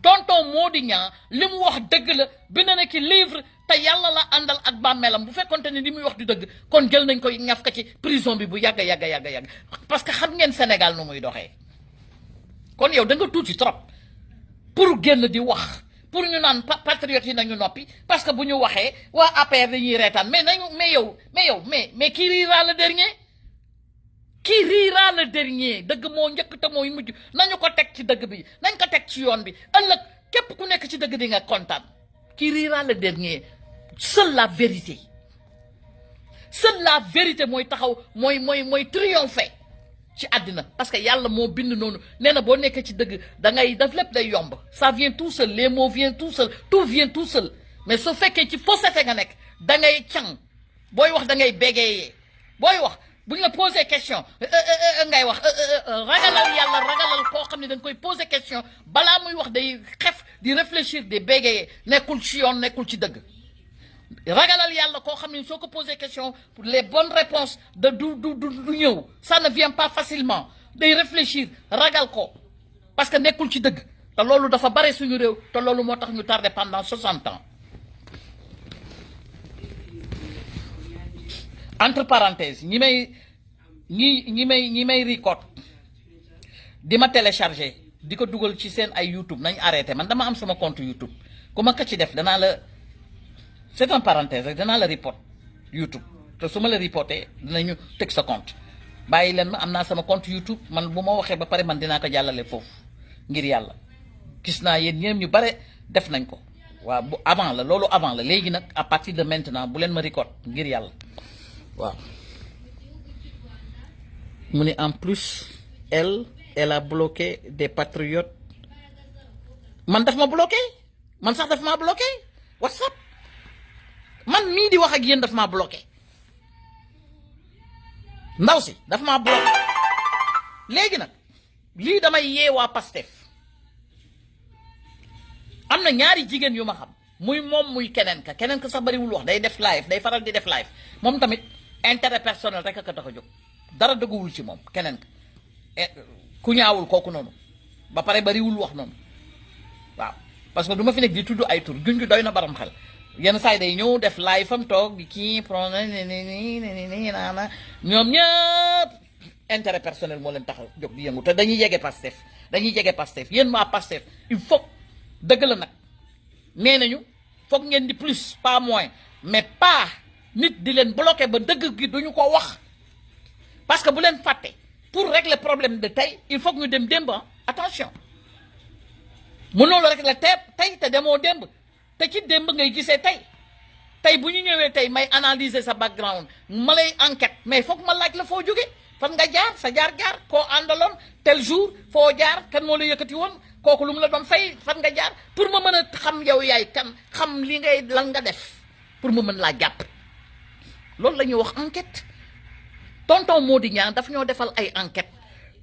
Speaker 1: tonton Mody Niang li mu wax dëgg la bind na ki livre te yàlla la àndal ak bàmmeelam bu fekkonte ne li muy wax du dëgg kon jël nañ koy ñaf ka ci prison bi bu yàgg parce que xam ngeen Sénégal nu muy doxee kon yow da nga tuuti trop pour génn di wax pour ñu naan patriotes yi nañu noppi parce que bu ñu waxee waa APR dañuy reetaan mais qui rira le dernier qui rira le dernier dëgg moo njëkk te mooy mujj nañu ko teg ci dëgg bi nañ ko teg ci yoon bi ëllëg képp ku nekk ci dëgg di nga kontaan qui rira le dernier seule la vérité mooy taxaw mooy triompher ci àddina parce que yàlla moo bind noonu nee na boo nekkee ci dëgg da ngay def lépp day yomb ça vient tout seul les mots viennent tout seul tout vient tout seul mais soo fekkee ci fausseté nga nekk da ngay càng booy wax da ngay bégeyee booy wax buñ la poser question ngay wax ragalal yàlla ragalal koo xam ne da nga koy poser question balaa muy wax day xef di réfléchir di bégayer nekkul ci yoon nekkul ci dëgg ragalal yàlla koo xam ne soo ko poser question pour les bonnes réponses de du ñëw ça ne vient pas facilement day réfléchir ragal ko parce que nekkul ci dëgg te loolu dafa bare suñu réew te loolu moo tax ñu tardé pendant 60 ans entre parenthèses ñi may record di ma télécharger di ko dugal ci seen ay YouTube nañ arrêté man dama am sama compte YouTube ku ma ko ci def danaa la c'est un parenthèse rek danaa la report YouTube te su ma la reporté dinañu teg sa compte bàyyi leen ma am naa sama compte YouTube man bu ma waxee ba pare man dinaa ko jàllale foofu ngir yàlla gis naa yéen ñoom ñu bare def nañ ko waaw bu avant la loolu avant la léegi nag à partir de maintenant bu leen ma record ngir yàlla waaw mu ne en plus elle a bloqué des patriotes man daf ma bloqué man sax daf ma bloqué WhatsApp man mii di wax ak yéen daf ma bloqué ndaw si daf ma bloqué léegi nag lii damay yeewaa Pastef am na ñaari jigéen yu ma xam muy moom muy keneen ka sax bariwul wax day def live day faral di def live moom tamit intérêt personnel rek a ko tax a jóg dara dëgguwul ci moom keneen ka ku ñaawul kooku noonu ba pare bariwul wax noonu waaw parce que du ma fi nekk di tudd ay tur junj doy na baram xel yenn saa yi day ñëw def live fam toog di kii naana ñoom ñëpp intérêt personnel moo leen tax a jóg di yëngu te dañuy jege Pastef yéen waa Pastef il faut dëgg la nag nee nañu foog ngeen di plus pas moins mais pas nit di leen bloqué ba dëgg gi duñu ko wax parce que bu leen fàtte pour régler problème de tey il faut que ñu dem démb attention mënoo la régler tey te demoo démb te ci démb ngay gisee tey bu ñu ñëwee tey may analyser sa background ma lay enquête mais foog ma laaj la foo jóge fan nga jaar sa jaar-jaar koo àndaloon tel jour foo jaar kan moo la yëkkati woon kooku lu mu la doon fay fan nga jaar pour ma mën a xam yow yaay kan xam li ngay lan nga def pour ma mën laa jàpp loolu la ñuy wax enquête tonton Mody Niang daf ñoo defal ay enquête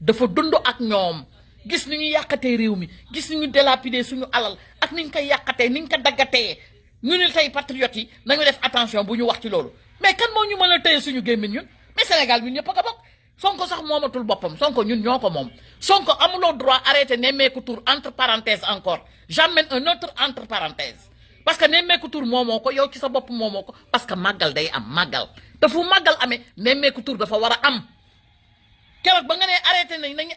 Speaker 1: dafa dund ak ñoom gis ni ñu yàqatee réew mi gis ni ñu délapider suñu alal ak ni ñu koy yàqatee ni ñu ko daggatee ñu ne tey patriotes yi nañu def attention bu ñu wax ci loolu mais kan moo ñu mën a téye suñu gémmiñ ñun mais Sénégal ñun ñëpp a ko bokk Sonko sax moomatul boppam Sonko ñun ñoo ko moom Sonko amuloo droit arrêté nemmeeku tur entre parenthèses encore j'amène un autre entre parenthèses parce que nemmeeku tur moomoo ko yow ci sa bopp moomoo ko parce que màggal day am màggal te fu màggal amee nemmeeku tur dafa war a am keroog ba nga ne arrêté nañ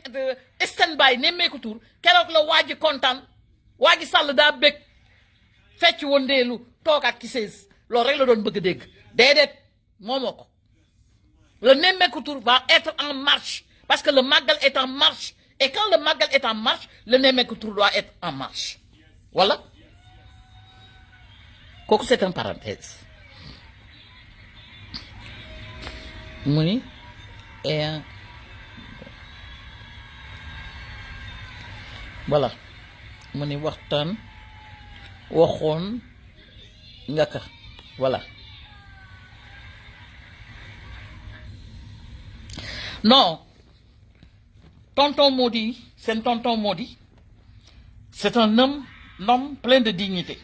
Speaker 1: stand by nemmeeku tur keroog la waa ji kontaan waa ji Sall daa bëgg fecc wëndeelu toogaat ci seize loolu rek la doon bëgg a dégg déedéet moomoo ko le nemmeeku tur va être en marche parce que le màggal est en marche et quand le màggal est en marche le nemmeeku tur doit être en marche voilà kooku c'est une parenthèse mu ni voilà mu ni waxoon nga ka voilà non tonton Mody c'est tonton Mody c'est un homme plein de dignité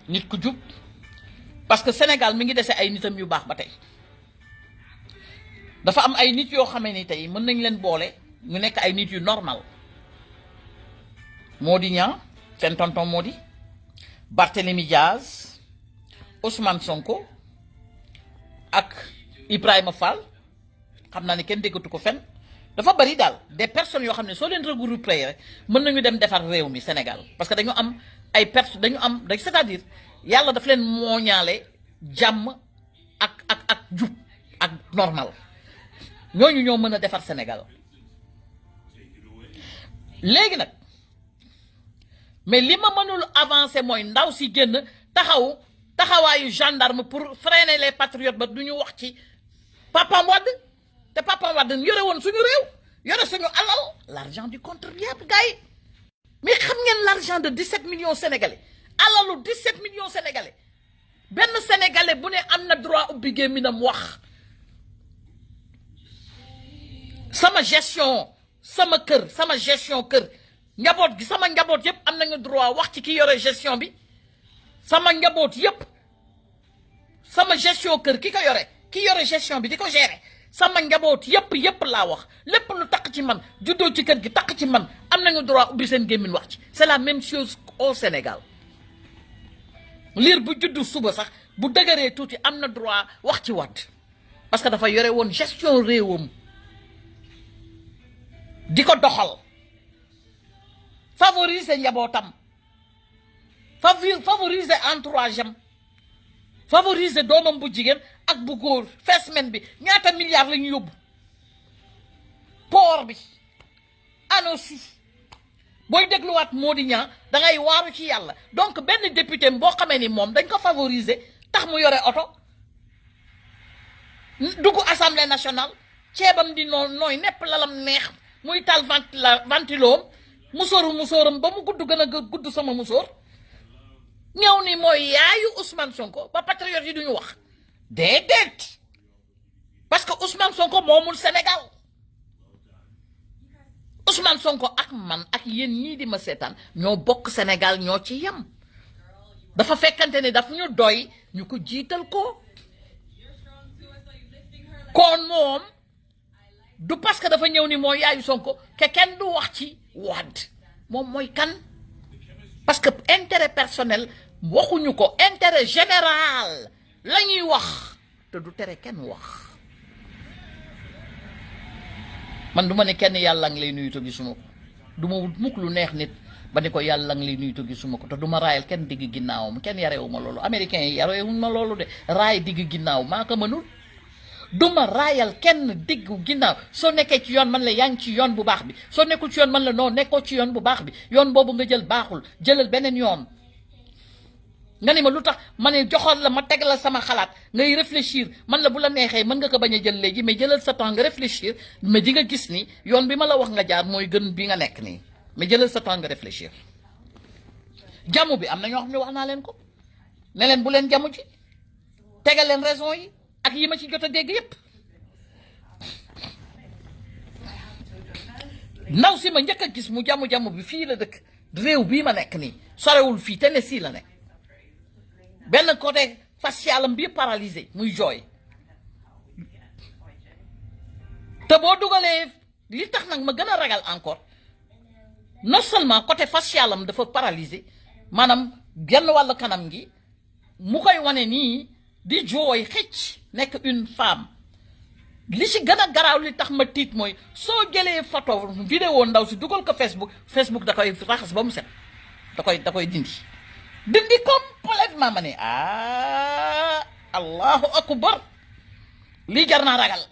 Speaker 1: nit ku jub parce que Sénégal mi ngi dese ay nitam yu baax ba tey dafa am ay nit yoo xamee ni tey mën nañ leen boole ñu nekk ay nit yu normal Mody Niang seen tonton Mody Barthélémy Diaz Ousmane Sonko ak Ibrahima Fall xam naa ne kenn déggatu ko fenn dafa bari daal des personnes yoo xam ne soo leen regroupé rek mën nañu dem defar réew mi Sénégal parce que dañu am ay c'est-à-dire yàlla daf leen mooñaale jàmm ak jub ak normal ñooñu ñoo mën a defar Sénégal léegi nag mais li ma mënul avancer mooy ndaw si génn taxawaayu gendarme pour freiner les patriotes ba du ñu wax ci Papa Wade te Papa Wade yore woon suñu réew yore suñu alal l'argent du contribuable gars yi mais xam ngeen l'argent de 17 millions sénégalais alalu 17 millions sénégalais benn sénégalais bu ne am na droit ubbi gémminam wax sama gestion sama kër sama gestion kër njaboot gi sama njaboot yëpp am nañu droit wax ci ki yore gestion bi sama njaboot yëpp sama gestion kër ki yore gestion bi di ko gérer sama njaboot yëpp laa wax lépp lu takk ci man juddoo ci kër gi takk ci man am nañu droit ubbi seen gémmiñ wax ci c'est la même chose au Sénégal liir bu juddu suba sax bu dëgëree tuuti am na droit wax ci Wade parce que dafa yore woon gestion réewam di ko doxal favoriser njabootam favoriser entourage am favoriser doomam bu jigéen ak bu góor fesmen bi ñaata milliards la ñu yóbbu port bi ANOCI booy dégluwaat Mody Niang da ngay waaru ci yàlla donc benn député boo xamee ni moom dañ ko favoriser tax mu yore oto dugg assemblée nationale ceebam di nooy nepp lalam neex muy tal ventiloom musóoram ba mu gudd gën a gudd sama musóor ñëw ni mooy yaayu Ousmane Sonko ba patriote yi duñu wax déedéet parce que Ousmane Sonko moomul Sénégal Ousmane Sonko ak man ak yéen ñii di ma seetaan ñoo bokk Sénégal ñoo ci yem dafa fekkante ni daf ñu doy ñu ko jiital ko kon moom du parce que dafa ñëw ni mooy yaayu Sonko ke kenn du wax ci Wade moom mooy kan parce que intérêt personnel waxuñu ko intérêt général la ñuy wax te du tere kenn wax man du ma ne kenn yàlla ngi lay nuyu te gisuma ko du ma wut mukk lu neex nit ba ni ko yàlla ngi lay nuyu te gisuma ko te du ma raayal kenn digg ginnaawam kenn yarewu ma loolu américains yi yarewuñ ma loolu de raay digg ginnaaw maa ko mënul duma raayal kenn diggu ginnaaw soo nekkee ci yoon man la yaa ngi ci yoon bu baax bi soo nekkul ci yoon man la non nekkoo ci yoon bu baax bi yoon boobu nga jël baaxul jëlal beneen yoon nga ni ma lu tax ma ne joxoon la ma teg la sama xalaat ngay réfléchir man la bu la neexee mën nga ko bañ a jël léegi mais jëlal sa temps nga réfléchir mais di nga gis ni yoon bi ma la wax nga jaar mooy gën bi nga nekk nii mais jëlal sa temps nga réfléchir jamu bi am na ñoo xam ne wax naa leen ko ne leen bu leen jamu ci tegal leen raison yi ak yi ma ci jot a dégg yépp ndaw si ma njëkk a gis mu jamu bi fii la dëkk réew bii ma nekk nii sorewul fii Tennessee la nekk benn côté facialam bi paralysé muy jooy te boo dugalee li tax nag ma gën a ragal encore non seulement côté facialam dafa paralysé maanaam genn wàllu kanam gi mu koy wane nii di jooy xëcc nekk une femme li ci gën a garaaw li tax ma tiit mooy soo jëlee photo vidéo ndaw si dugal ko Facebook da koy raxas ba mu set da koy dindi complètement ma ne allahu akbar lii jar naa ragal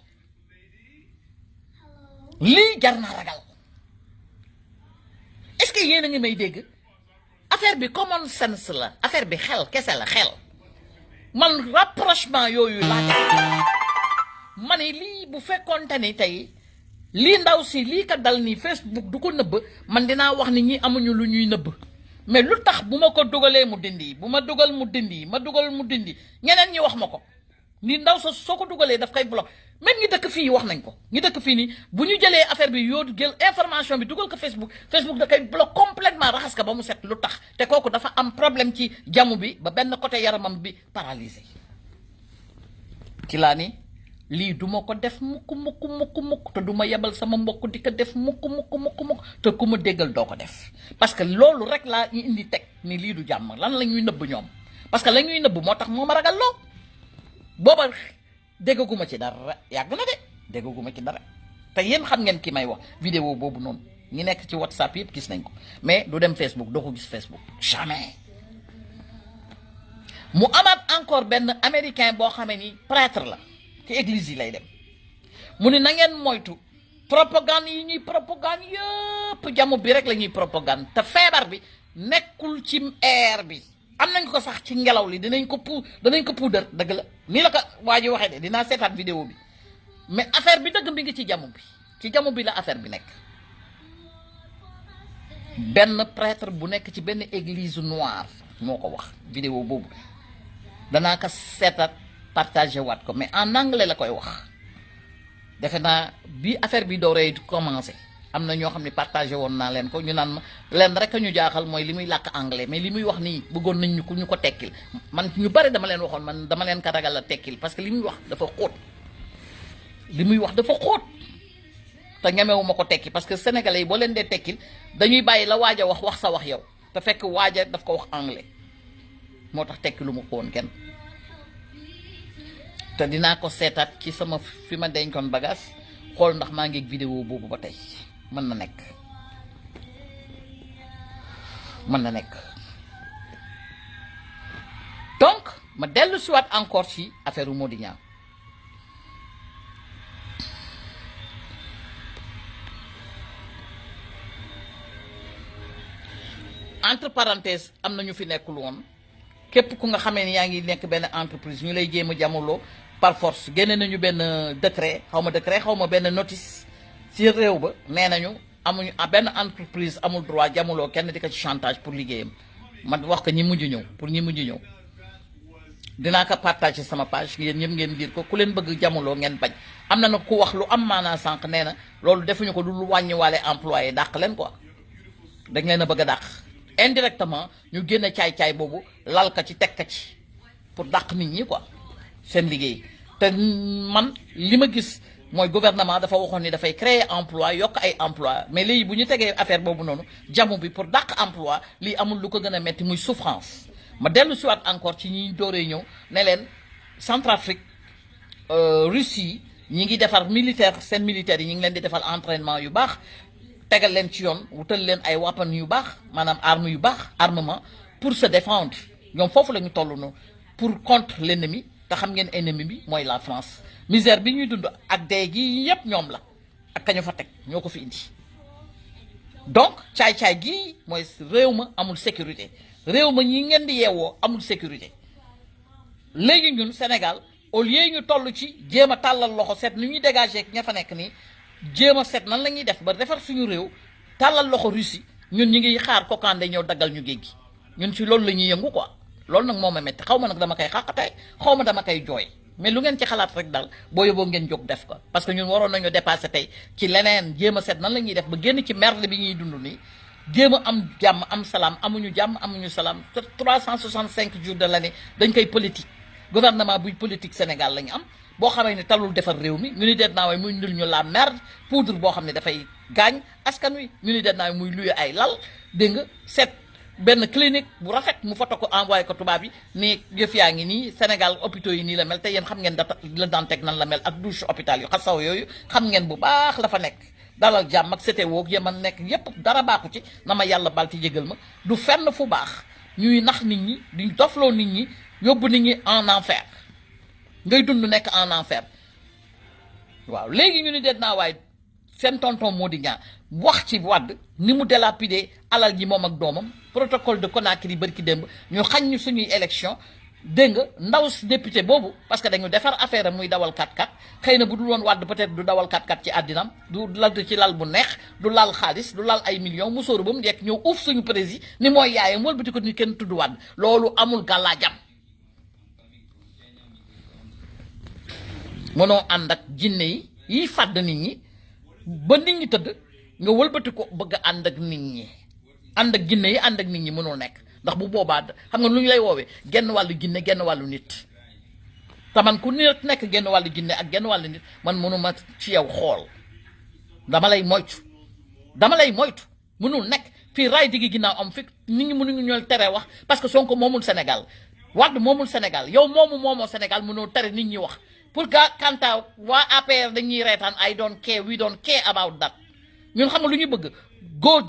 Speaker 1: est-ce que yéen a ngi may dégg affaire bi common sense la affaire bi xel kese la xel man rapprochement yooyu laa ma ne lii bu fekkoonte ni tey lii ndaw si lii ka dal nii Facebook du ko nëbb man dinaa wax ni ñi amuñu lu ñuy nëbb mais lu tax bu ma ko dugalee mu dindi bu ma dugal mu dindi ñeneen ñi wax ma ko ni ndaw sa soo ko dugalee daf koy bloqué même ñi dëkk fii wax nañ ko ñi dëkk fii nii bu ñu jëlee affaire bi yoo jël information bi dugal ko Facebook da koy bloqué complètement raxas ko ba mu set lu tax te kooku dafa am problème ci jamu bi ba benn côté yaramam bi paralysé ci laa ni lii duma ko def mukk te duma yebal sama mbokk di ko def mukk te ku ma déggal doo ko def parce que loolu rek laa ñu indi teg ni lii du jàmm lan la ñuy nëbb ñoom parce que la ñuy nëbb moo tax moo ma ragal loo booba déggaguma ci dara yàgg na de déggaguma ci dara te yéen xam ngeen ki may wax vidéo boobu noonu ñi nekk ci WhatsApp yëpp gis nañ ko mais du dem Facebook doo ko gis Facebook jamais mu amaat encore benn américain boo xamee ni prêtre la ci église yi lay dem mu ni na ngeen moytu propagande yi ñuy propagande yëpp jamu bi rek la ñuy propagande te feebar bi nekkul ci air bi am nañ ko sax ci ngelaw li danañ ko puudar dëgg la nii la ko waa ji waxee de dinaa seetaat vidéo bi mais affaire bi dëgg mi ngi ci jamu bi la affaire bi nekk benn prêtre bu nekk ci benn église noire moo ko wax vidéo boobu danaa ko seetaat partagé waat ko mais en anglais la koy wax defe naa bi affaire bi dooree commencé am na ñoo xam ne partagé woon naa leen ko ñu naan ma leen rek a ñu jaaxal mooy li muy làkk anglais mais li muy wax nii bëggoon nañ ñu ko tekkil man ñu bari dama leen waxoon man dama leen ko ragal a tekkil parce que li muy wax dafa xóot li muy wax dafa xóot te ñemewu ma ko tekki parce que sénégalais yi boo leen dee tekkil dañuy bàyyi la waaj a wax sa wax yow te fekk waaja daf ko wax anglais moo tax tekki lu ma ko woon kenn te dinaa ko seetaat ci sama fi ma dencoon bagage xool ndax maa ngi vidéo boobu ba tey mën na nekk donc ma dellu siwaat encore ci affaire Mody Niang entre parenthèses am na ñu fi nekkul woon képp ku nga xamee ni yaa ngi nekk benn entreprise ñu lay jéem a jamuloo par force génne nañu benn décret xaw ma benn notice ci réew ba nee nañu amuñu benn entreprise amul droit jamuloo kenn di ko ci chantage pour liggéeyam man wax ko ñi mujj ñëw dinaa ko partager sama page yéen ñëpp ngeen lire ko ku leen bëgg jamuloo ngeen bañ am na nag ku wax lu am maanaa sànq nee na loolu defuñu ko lu wàññiwaale employé dàq leen quoi dañ leen a bëgg a dàq indirectement ñu génne caay-caay boobu lal ka ci teg ka ci pour dàq nit ñi quoi seen liggéey te man li ma gis mooy gouvernement dafa waxoon ni dafay créer emploi yokk ay emploi mais léegi bu ñu tegee affaire boobu noonu jamu bi pour dàq emploi lii amul lu ko gën a metti muy souffrance ma dellu siwaat encore ci ñi dooree ñëw ne leen Centrafrique Russie ñi ngi defar militaire seen militaires yi ñi ngi leen di defal entraînement yu baax tegal leen ci yoon wutal leen ay weapon yu baax maanaam armes yu baax armement pour se défendre ñoom foofu la ñu toll noonu pour contre l'ennemi te xam ngeen ennemi bi mooy la France misère bi ñuy dund ak dee gi yépp ñoom la ak kañu fa teg ñoo ko fi indi donc caay-caay gii mooy réew ma amul sécurité réew ma ñi ngeen di yeewoo amul sécurité léegi ñun Sénégal au lieu ñu toll ci jéem a tàllal loxo seet ni ñuy dégager ña fa nekk nii jéem a seet nan la ñuy def ba defar suñu réew tàllal loxo Russie ñun ñi ngi xaar kokande ñëw daggal ñu géej gi ñun ci loolu la ñuy yëngu quoi loolu nag moo ma metti xaw ma nag dama koy xàqatay xaw ma dama koy jooy mais lu ngeen ci xalaat rek dal boo yóbboo ngeen jóg def ko parce que ñun waroon nañu dépasser tey ci leneen jéem a seet nan la ñuy def ba génn ci merde bi ñuy dund nii jéem a am jàmm am salaam amuñu jàmm amuñu salaam 365 jours de l'année dañ koy politique gouvernement buy politique Sénégal la ñu am boo xamee ne talul defar réew mi ñu ni deet naa way muy ndil ñu la merde poudre boo xam ne dafay gaañ askan wi ñu ni deet naa muy luye ay lal dégg nga seet benn clinique bu rafet mu foto ko envoyé ko tubaab yi ni yëf yaa ngi nii Sénégal hôpitaux yi nii la mel te yéen xam ngeen la Dantec nan la mel ak douche hôpital yu xasaw yooyu xam ngeen bu baax la fa nekk dalal jàmm ak c'était woog yéen man nekk yépp dara baaxu ci na ma yàlla bal ci jégal ma du fenn fu baax ñuy nax nit ñi di dofloo nit ñi yóbbu nit ñi en enfer ngay dund nekk en enfer waaw léegi ñu ni deet naa waaye seen tonton Mody Niang wax ci Wade ni mu délapidé alal ji moom ak doomam protocole de Conakry bari ki démb ñu xañ ñu suñuy élection dégg nga ndaw si député boobu parce que dañu defar affaire am muy dawal 4x4 xëy na bu dul woon Wade peut-être du dawal 4x4 ci àddinam du lal ci lal bu neex du lal xaalis du lal ay millions mu sóoru ba mu nekk ñëw uuf suñu président ni mooy yaayam wëlbati ko ni kenn tudd Wade loolu amul gàllaajam mënoo ànd ak jinne yi yiy fàdd nit ñi ba nit ñi tëdd nga wëlbati ko bëgg a ànd ak nit ñi ànd ak jinne yi ànd ak nit ñi mënul nekk ndax bu boobaa xam nga lu ñu lay woowee genn wàllu jinne genn wàllu nit te man ku nekk genn wàllu jinne ak genn wàllu nit man mënuma ci yow xool dama lay moytu mënul nekk fii raay diggi ginnaaw am fi nit ñi mënuñu ñoo tere wax parce que Sonko moomul Sénégal Wade moomul Sénégal yow moomoo Sénégal mënoo tere nit ñi wax pour que kanta waa APR dañuy reetaan I don't care we don't care about that ñun xam nga lu ñu bëgg go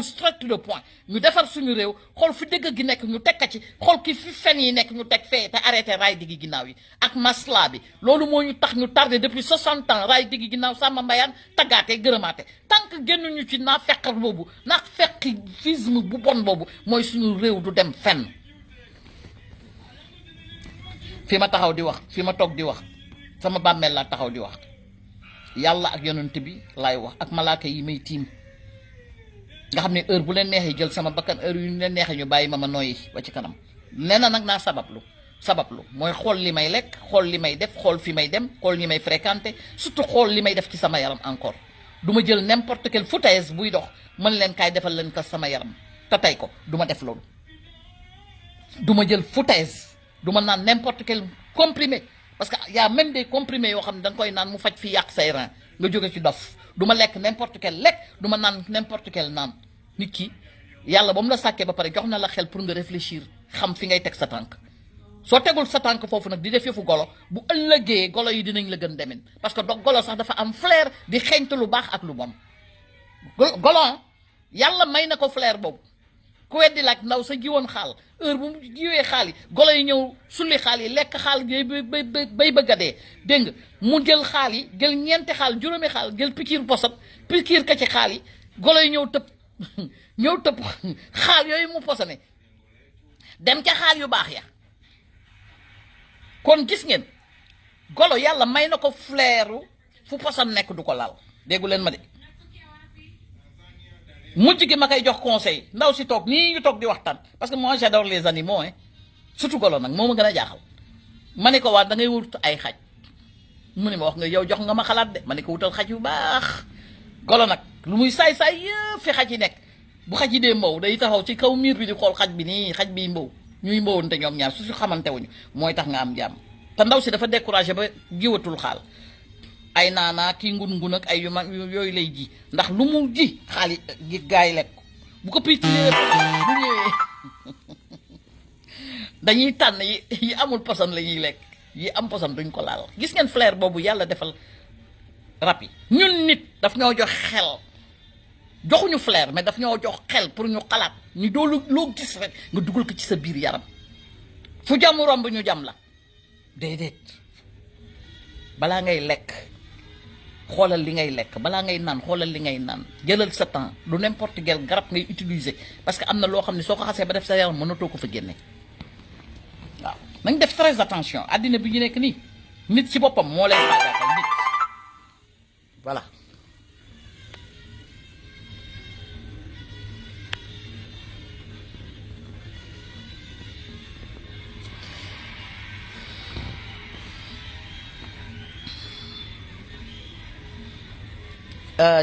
Speaker 1: straight to the point ñu defar suñu réew xool fi dëgg gi nekk ñu teg ka ci xool ki fi fen yi nekk ñu teg fee te arrêté raay diggi ginnaaw yi ak masla bi loolu moo ñu tax ñu tardé depuis 60 ans raay diggi ginnaaw Samba Mbayaan taggaate gërëmaate tant que génnuñu ci naa feqar boobu naa feqisme bu bon boobu mooy suñu réew du dem fenn fi ma taxaw di wax fi ma toog di wax sama bàmmeel laa taxaw di wax yàlla ak yonent bi laay wax ak malaaka yi may tiim nga xam ne heure bu leen neexee jël sama bakkan heure yu leen neexee ñu bàyyi ma nooyi ba ci kanam nee na nag naa sabablu sabablu mooy xool li may lekk xool li may def xool fi may dem xool ñi may fréquenter surtout xool li may def ci sama yaram encore du ma jël n'importe quelle foutaise buy dox mën leen kaay defal leen ko sama yaram te tey ko du ma def loolu du ma jël foutaise du ma naan n'importe quel comprimé parce que y a même des comprimés yoo xam ne da nga koy naan mu faj fi yàq say rein nga jóge ci dof du ma lekk n'importe quel lekk du ma naan n'importe quel naan nit ki yàlla ba mu la sàkkee ba pare jox na la xel pour nga réfléchir xam fi ngay teg sa tànk soo tegul sa tànk foofu nag di def yëfu golo bu ëllëgee golo yi dinañ la gën demin parce que donc golo sax dafa am flair di xeeñtu lu baax ak lu bon golo yàlla may na ko flair boobu ku weddi laaj ndaw sa jiwoon xaal heure bu mu jiwee xaal yi golo yi ñëw sulli xaal yi lekk xaal yi bay bëgg a dee dégg nga mu jël xaal yi jël ñeenti xaal juróomi xaal jël pikiir posat pikiir ka ci xaal yi golo yi ñëw tëb ñëw tëb xaal yooyu mu posane dem ca xaal yu baax ya kon gis ngeen golo yàlla may na ko flairu fu posan nekk du ko laal déggu leen ma de mujj gi ma koy jox conseil ndaw si toog nii ñu toog di waxtaan parce que moi j'adore les animaux hein surtout golo nag moo ma gën a jaaxal ma ne ko waa da ngay wut ay xaj mu ne ma wax nga yow jox nga ma xalaat de ma ne ko wutal xaj yu baax golo nag lu muy saay-saay yëpp fi xaj yi nekk bu xaj yi dee mbow day taxaw ci kaw miir bi di xool xaj bi nii xaj biy mbow ñuy mbowante ñoom ñaar su xamante wuñu mooy tax nga am jàmm te ndaw si dafa découragé ba jiwatul xaal ay naanaa kii ngun-ngun ak ay yooyu lay ji ndax lu mu ji xaali gi gaay lekk bu ko picc bu ñëwee dañuy tànn yi amul poson la ñuy lekk yi am poson duñ ko laal gis ngeen flair boobu yàlla defal rab yi ñun nit daf ñoo jox xel joxuñu flair mais daf ñoo jox xel pour ñu xalaat ñu doolu loo gis rek nga dugal ko ci sa biir yaram fu jàmm romb ñu jàmm la déedéet balaa ngay lekk xoolal li ngay lekk balaa ngay naan xoolal li ngay naan jëlal sa temps du n'importe quel garab ngay utiliser parce que am na loo xam ne soo ko xasee ba def sa yaram mënatoo ko fa génne waaw nañ def très attention àddina bi ñu nekk nii nit ci boppam moo lay faagaagal nit voilà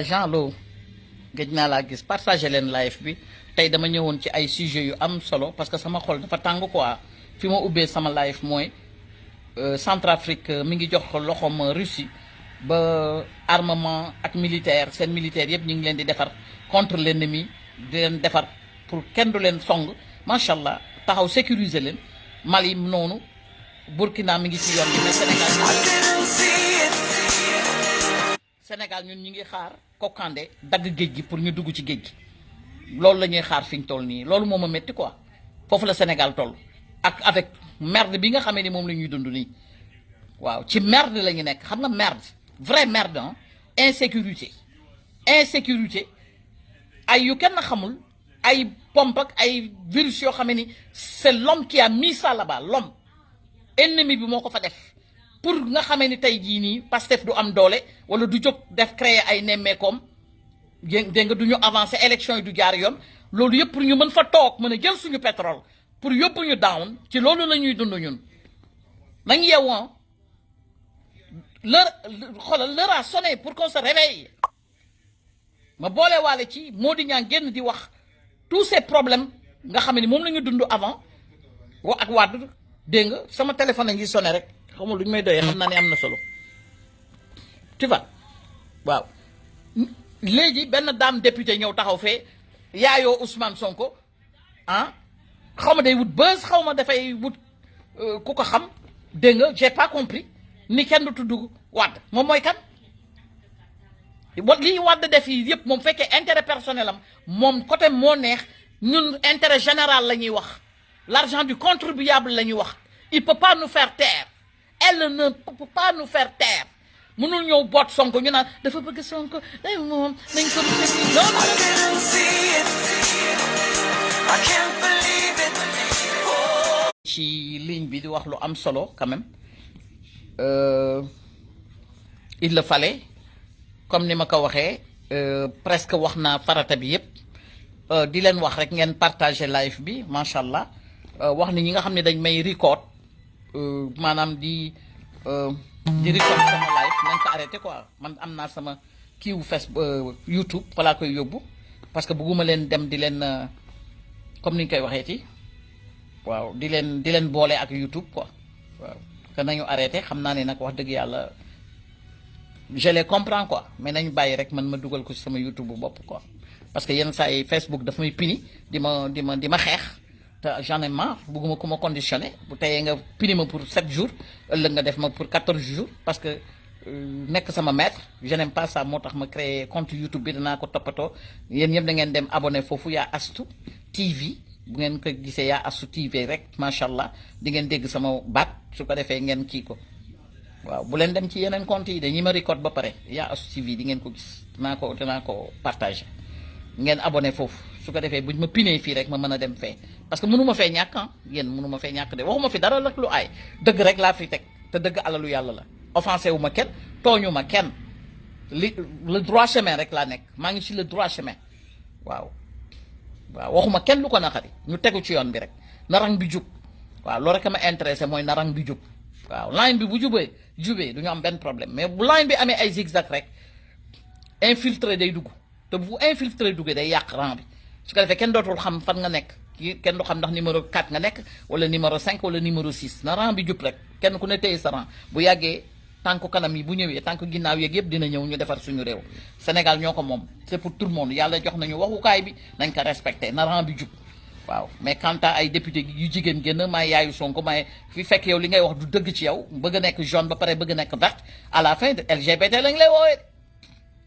Speaker 1: Jean Lo gëj naa laa gis partagé leen live bi tey dama ñëwoon ci ay sujets yu am solo parce que sama xol dafa tàng quoi fi ma ubbee sama live mooy Centrafrique mi ngi jox loxoom Russie ba armement ak militaire seen militaire yëpp ñu ngi leen di defar contre l'ennemi di leen defar pour kenn du leen song macha allah taxaw sécuriser leen Mali noonu Burkina mi ngi ci yoon bi mais Sénégal ñun ñu ngi xaar Kokandé dagg géej gi pour ñu dugg ci géej gi loolu la ñuy xaar fi ñu toll nii loolu moo ma métti quoi foofu la Sénégal toll ak avec merde bi nga xamee ni moom la ñuy dund nii waaw ci merde la ñu nekk xam nga merde vrai merde ah insécurité ay yu kenn xamul ay pompe ak ay virus yoo xam ni c'est l'homme qui a mis ça là-bas l'homme ennemi bi moo ko fa def pour nga xamee ni tey jii nii Pastef du am doole wala du jóg def créer ay nemmeekoom dégg nga du ñu avancer élection yi du jaar yoon loolu yëpp pour ñu mën fa toog mën a jël suñu pétrole pour yóbbu ñu down ci loolu la ñuy dund ñun nañ yeewoon l'heure a sonné pour qu'on se réveille ma boole waale ci Mody Niang génn di wax tous ces problèmes nga xam ne moom la ñu dund avant ak Wade dégg nga sama téléphone a ngi sonné rek xam nga lu ñu may doyee xam naa ne am na solo tu vois waaw léegi benn dame député ñëw taxaw fee yaayoo Ousmane Sonko ah xaw ma day wut buzz xaw ma dafay wut ku ko xam dégg nga j'ai pas compris ni kenn du tudd Wade moom mooy kan lii Wade def yi yëpp moom fekkee intérêt personnel am moom côté moo neex ñun intérêt général la ñuy wax l'argent du contribuable la ñuy wax il peut pas nous faire taire elle ne peut pas nous faire taire mënul ñëw boot Sonko ñu naan dafa bëgg Sonko day moom nañ ko ci ligne bi di wax lu am solo quand même il le fallait comme ni ma ko waxee presque wax naa farata bi yëpp di leen wax rek ngeen partager live bi macha allah wax ni ñi nga xam ne dañ may record maanaam di record sama live nañ ko arrêté quoi man am naa sama kiiwu Facebook YouTube fa laa koy yóbbu parce que bëgguma leen dem di leen comme ni ñu koy waxeeti waaw di leen boole ak YouTube quoi waaw que nañu arrêté xam naa ne nag wax dëgg yàlla je les comprends quoi mais nañu bàyyi rek man ma dugal ko ci sama YouTube bu bopp quoi parce que yenn saa yi Facebook daf may pini di ma xeex te j'en ai marre bugguma ku ma conditionné bu teyee nga pini ma pour 7 jours ëllëg nga def ma pour 14 jours parce que nekk sama maître je n'aime pas ça moo tax ma créé compte YouTube bi danaa ko toppatoo yéen ñëpp da ngeen dem abonné foofu yaa Astou TV bu ngeen ko gisee yaa Astou TV rek macha allah di ngeen dégg sama baat su ko defee ngeen kii ko waaw bu leen dem ci yeneen compte yi dañuy ma record ba pare yaa Astou TV di ngeen ko gis dinaa ko partagé ngeen abonné foofu su ko defee buñ ma pinee fii rek ma mën a dem fee parce que mënu ma fee ñàkk ah yéen mënu ma fee ñàkk de waxuma fi dara lak lu aay dëgg rek laa fi teg te dëgg alalu yàlla la offensé wu ma kenn tooñu ma kenn le droit chemin rek laa nekk maa ngi ci le droit chemin waaw waxuma kenn lu ko naqari ñu tegu ci yoon bi rek narang bi jub waaw loolu rek ma intéressé mooy narang bi jub waaw line bi bu jubee du ñu am benn problème mais bu line bi amee ay zigzag rek infiltré day dugg te bu infiltré duggee day yàq rang bi su ko defee kenn dootul xam fan nga nekk kenn du xam ndax numéro 4 nga nekk wala numéro 5 wala numéro 6 na rang bi jub rek kenn ku ne téye sa rang bu yàggee tànku kanam yi bu ñëwee tànku ginnaaw yeeg yëpp dina ñëw ñu defar suñu réew Sénégal ñoo ko moom c'est pour tout le monde yàlla jox nañu waxukaay bi nañ ko respecté na rang bi jub waaw mais quant à ay député yu jigéen génn maay yaayu Sonko maay fi fekk yow li ngay wax du dëgg ci yow bëgg a nekk jaune ba pare bëgg a nekk verte à la fin LGBT lañ lay woowee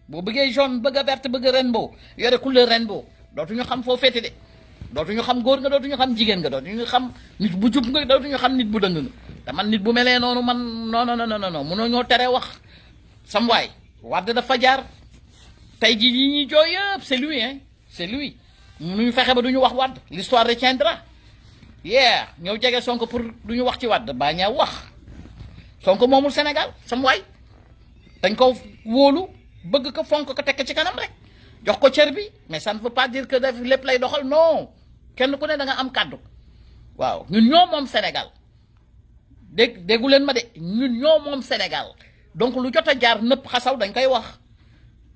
Speaker 1: boo bëggee jaune bëgg a verte bëgg a rainbow yore couleur rainbow dootuñu xam foo féete de dootuñu xam góor nga dootuñu xam jigéen nga dootuñu xam nit bu jub nga dootuñu xam nit bu dëng nga te man nit bu melee noonu man non mënoo ñoo tere wax sam waay Wade dafa jaar tey jii yi ñuy jooy yëpp c'est lui hein c'est lui mënuñu fexe ba duñu wax Wade l'histoire retiendra ñëw jege Sonko pour duñu wax ci Wade baa ñaa wax Sonko moomul Sénégal sam waay dañ ko wóolu bëgg ko fonk ko tekk ci kanam rek jox ko cër bi mais ça ne veut pas dire que def lépp lay doxal non kenn ku ne da nga am kàddu waaw ñun ñoo moom Sénégal déggu leen ma de ñun ñoo moom Sénégal donc lu jot a jaar nëpp xasaw dañ koy wax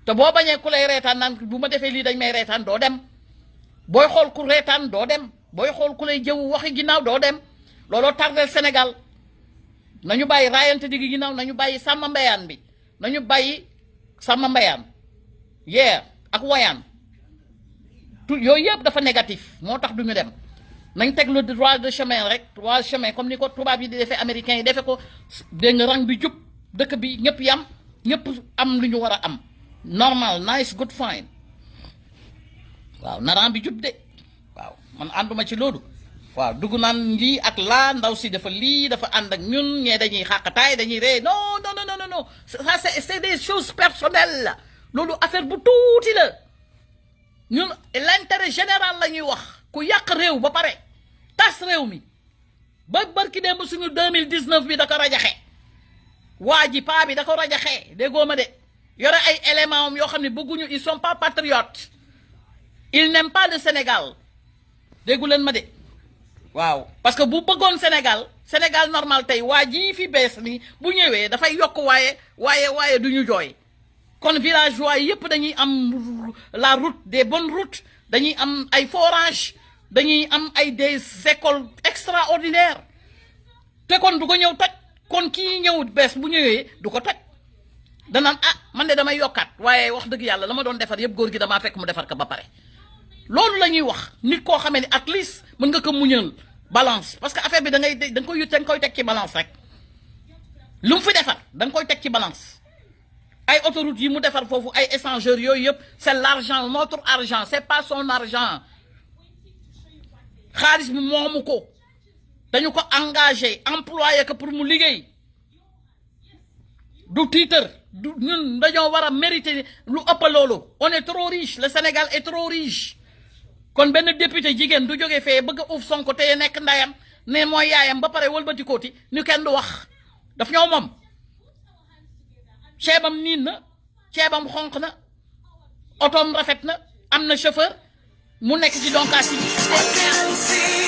Speaker 1: te boo bañee ku lay reetaan naan bu ma defee lii dañ may reetaan doo dem booy xool ku reetaan doo dem booy xool ku lay jëw waxi ginnaaw doo dem looloo tardé Sénégal nañu bàyyi raayante digg ginnaaw nañu bàyyi sàmm mbéyaan bi nañu bàyyi sàmm mbéyaan ak wayaan tout yooyu yëpp dafa négatif moo tax du ñu dem nañ teg le droit de chemin rek droit de chemin comme ni ko tubaab yi di defee américains yi defee ko dégg nga rang bi jub dëkk bi ñëpp yam ñëpp am lu ñu war a am normal nice good fine waaw na rang bi jub de waaw man ànduma ci loolu waaw dugg naan lii ak laa ndaw si dafa lii dafa ànd ak ñun ñee dañuy xàqataay dañuy ree non ça c'est des choses personnelles loolu affaire bu tuuti la ñun l'intérêt général la ñuy wax ku yàq réew ba pare tas réew mi ba barki démb suñu 2019 bi da ko rajaxe waa ji paa bi da ko rajaxe déggoo ma de yore ay éléments am yoo xam ne bëgguñu ils sont pas patriotes ils n'aiment pas le Sénégal déggu leen ma de waaw parce que bu bëggoon Sénégal normal tey waa ji fi bees ni bu ñëwee dafay yokk waaye du ñu jooy kon villageois yëpp dañuy am la route des bonnes routes dañuy am ay forages dañuy am ay des écoles extraordinaires te kon du ko ñëw toj kon kii ñëw bees bu ñëwee du ko toj danaan man de damay yokkaat waaye wax dëgg yàlla la ma doon defar yëpp góor gi damaa fekk mu defar ko ba pare loolu la ñuy wax nit koo xamee ne at least mën nga ko muñal balance parce que affaire bi da nga koy teg ci balance rek lu mu fi defar da nga koy teg ci balance ay autoroute yi mu defar foofu ay échangeurs yooyu yëpp c'est l'argent notre argent c'est pas son argent xaalis bi moomu ko dañu ko engagé employé ko pour mu liggéey du titre du ñun dañoo war a mériter lu ëpp loolu on est trop riche le Sénégal est trop riche kon benn député jigéen du jógee fee bëgg a uuf Sonko te nekk ndayam ne mooy yaayam ba pare wëlbati kooti ñu kenn du wax daf ñoo moom ceebam niin na ceebam xonq na otoom rafet na am na chauffeur mu nekk ci donkaas yi